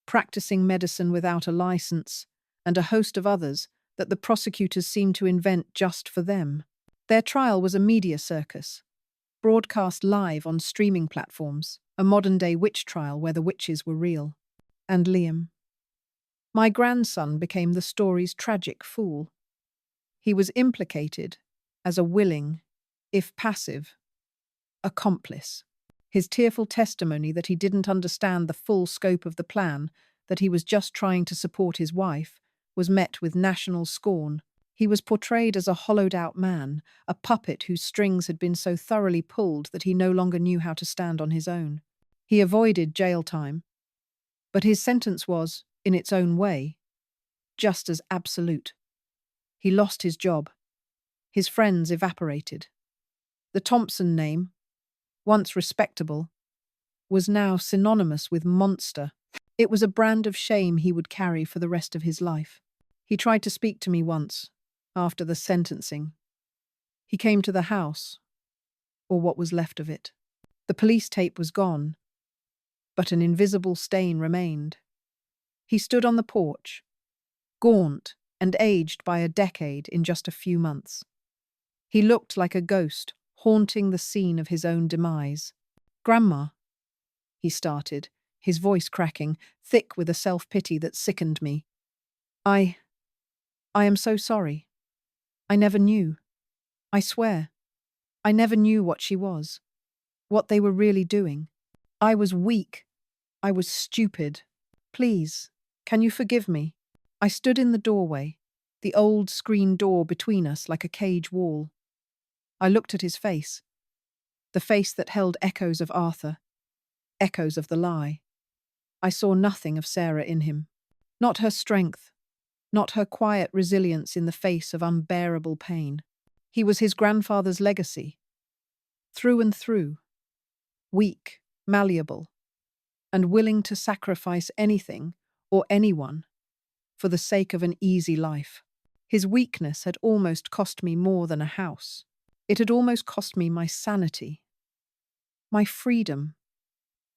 practicing medicine without a license, and a host of others that the prosecutors seemed to invent just for them. Their trial was a media circus, broadcast live on streaming platforms, a modern-day witch trial where the witches were real. And Liam, my grandson, became the story's tragic fool. He was implicated as a willing, if passive, accomplice. His tearful testimony that he didn't understand the full scope of the plan, that he was just trying to support his wife, was met with national scorn. He was portrayed as a hollowed-out man, a puppet whose strings had been so thoroughly pulled that he no longer knew how to stand on his own. He avoided jail time, but his sentence was, in its own way, just as absolute. He lost his job. His friends evaporated. The Thompson name, once respectable, was now synonymous with monster. It was a brand of shame he would carry for the rest of his life. He tried to speak to me once, after the sentencing. He came to the house, or what was left of it. The police tape was gone, but an invisible stain remained. He stood on the porch, gaunt and aged by a decade in just a few months. He looked like a ghost, haunting the scene of his own demise. "Grandma," he started, his voice cracking, thick with a self-pity that sickened me. I am so sorry. I never knew. I swear. I never knew what she was, what they were really doing. I was weak. I was stupid. Please, can you forgive me?" I stood in the doorway, the old screen door between us like a cage wall. I looked at his face, the face that held echoes of Arthur, echoes of the lie. I saw nothing of Sarah in him. Not her strength, not her quiet resilience in the face of unbearable pain. He was his grandfather's legacy, through and through, weak, malleable, and willing to sacrifice anything or anyone for the sake of an easy life. His weakness had almost cost me more than a house. It had almost cost me my sanity, my freedom.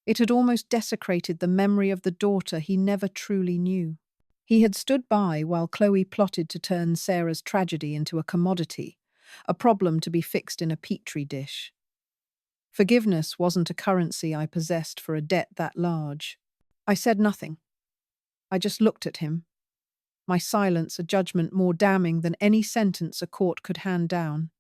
It had almost desecrated the memory of the daughter he never truly knew. He had stood by while Chloe plotted to turn Sarah's tragedy into a commodity, a problem to be fixed in a petri dish. Forgiveness wasn't a currency I possessed for a debt that large. I said nothing. I just looked at him, my silence a judgment more damning than any sentence a court could hand down.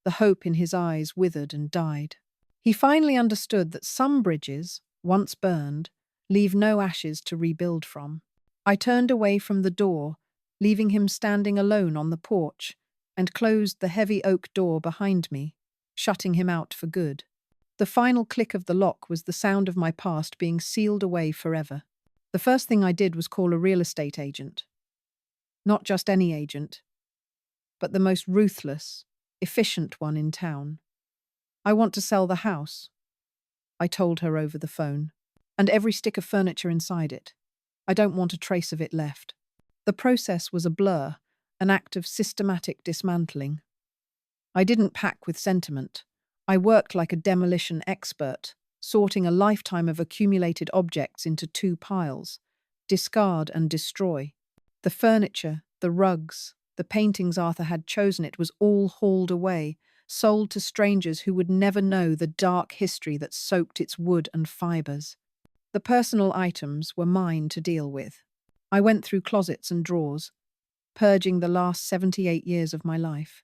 The hope in his eyes withered and died. He finally understood that some bridges, once burned, leave no ashes to rebuild from. I turned away from the door, leaving him standing alone on the porch, and closed the heavy oak door behind me, shutting him out for good. The final click of the lock was the sound of my past being sealed away forever. The first thing I did was call a real estate agent. Not just any agent, but the most ruthless, efficient one in town. "I want to sell the house," I told her over the phone, "and every stick of furniture inside it. I don't want a trace of it left." The process was a blur, an act of systematic dismantling. I didn't pack with sentiment. I worked like a demolition expert, sorting a lifetime of accumulated objects into two piles: discard and destroy. The furniture, the rugs, the paintings Arthur had chosen, it was all hauled away, sold to strangers who would never know the dark history that soaked its wood and fibers. The personal items were mine to deal with. I went through closets and drawers, purging the last 78 years of my life.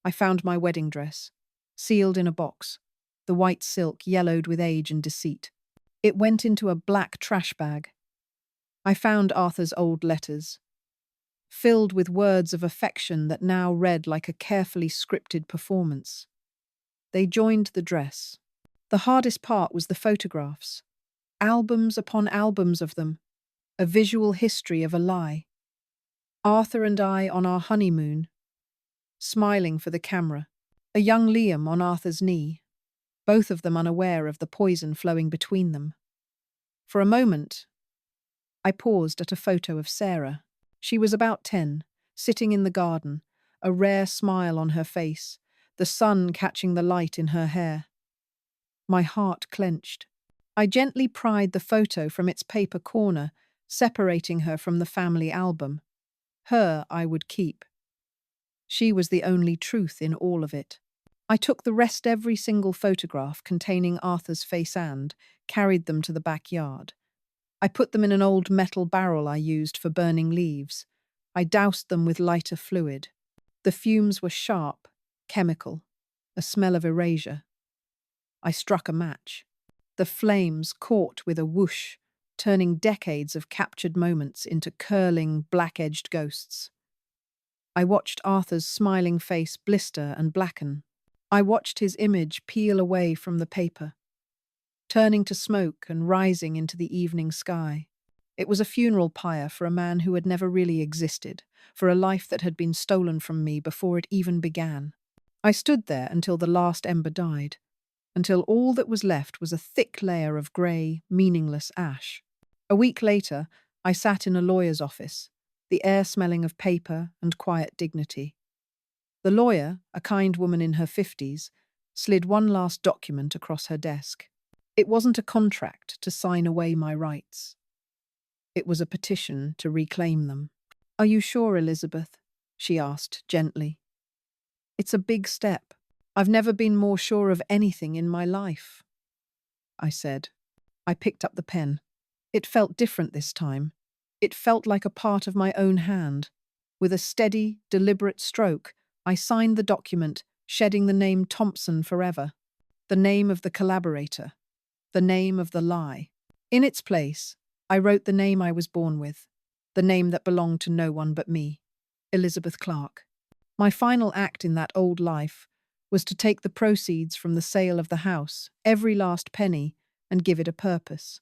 I found my wedding dress, sealed in a box, the white silk yellowed with age and deceit. It went into a black trash bag. I found Arthur's old letters, filled with words of affection that now read like a carefully scripted performance. They joined the dress. The hardest part was the photographs. Albums upon albums of them. A visual history of a lie. Arthur and I on our honeymoon, smiling for the camera. A young Liam on Arthur's knee, both of them unaware of the poison flowing between them. For a moment, I paused at a photo of Sarah. She was about 10, sitting in the garden, a rare smile on her face, the sun catching the light in her hair. My heart clenched. I gently pried the photo from its paper corner, separating her from the family album. Her I would keep. She was the only truth in all of it. I took the rest every single photograph containing Arthur's face and carried them to the backyard. I put them in an old metal barrel I used for burning leaves. I doused them with lighter fluid. The fumes were sharp, chemical, a smell of erasure. I struck a match. The flames caught with a whoosh, turning decades of captured moments into curling, black-edged ghosts. I watched Arthur's smiling face blister and blacken. I watched his image peel away from the paper, turning to smoke and rising into the evening sky. It was a funeral pyre for a man who had never really existed, for a life that had been stolen from me before it even began. I stood there until the last ember died, until all that was left was a thick layer of grey, meaningless ash. A week later, I sat in a lawyer's office, the air smelling of paper and quiet dignity. The lawyer, a kind woman in her 50s, slid one last document across her desk. It wasn't a contract to sign away my rights. It was a petition to reclaim them. "Are you sure, Elizabeth?" she asked gently. "It's a big step. I've never been more sure of anything in my life," I said. I picked up the pen. It felt different this time. It felt like a part of my own hand. With a steady, deliberate stroke, I signed the document, shedding the name Thompson forever. The name of the collaborator. The name of the lie. In its place, I wrote the name I was born with. The name that belonged to no one but me. Elizabeth Clarke. My final act in that old life was to take the proceeds from the sale of the house, every last penny, and give it a purpose.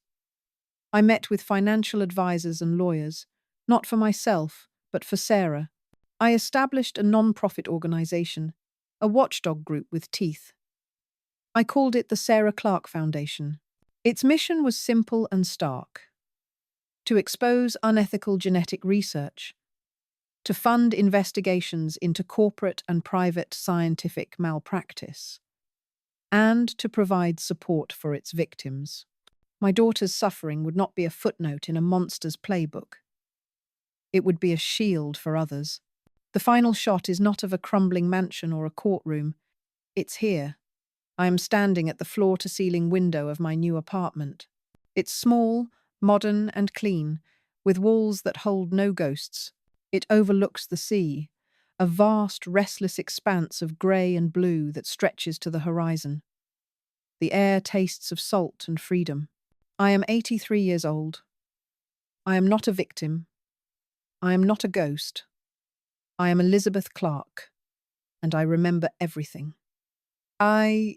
I met with financial advisors and lawyers, not for myself, but for Sarah. I established a non-profit organization, a watchdog group with teeth. I called it the Sarah Clarke Foundation. Its mission was simple and stark: to expose unethical genetic research, to fund investigations into corporate and private scientific malpractice, and to provide support for its victims. My daughter's suffering would not be a footnote in a monster's playbook. It would be a shield for others. The final shot is not of a crumbling mansion or a courtroom. It's here. I am standing at the floor-to-ceiling window of my new apartment. It's small, modern, and clean, with walls that hold no ghosts. It overlooks the sea, a vast, restless expanse of grey and blue that stretches to the horizon. The air tastes of salt and freedom. I am 83 years old. I am not a victim. I am not a ghost. I am Elizabeth Clarke, and I remember everything. I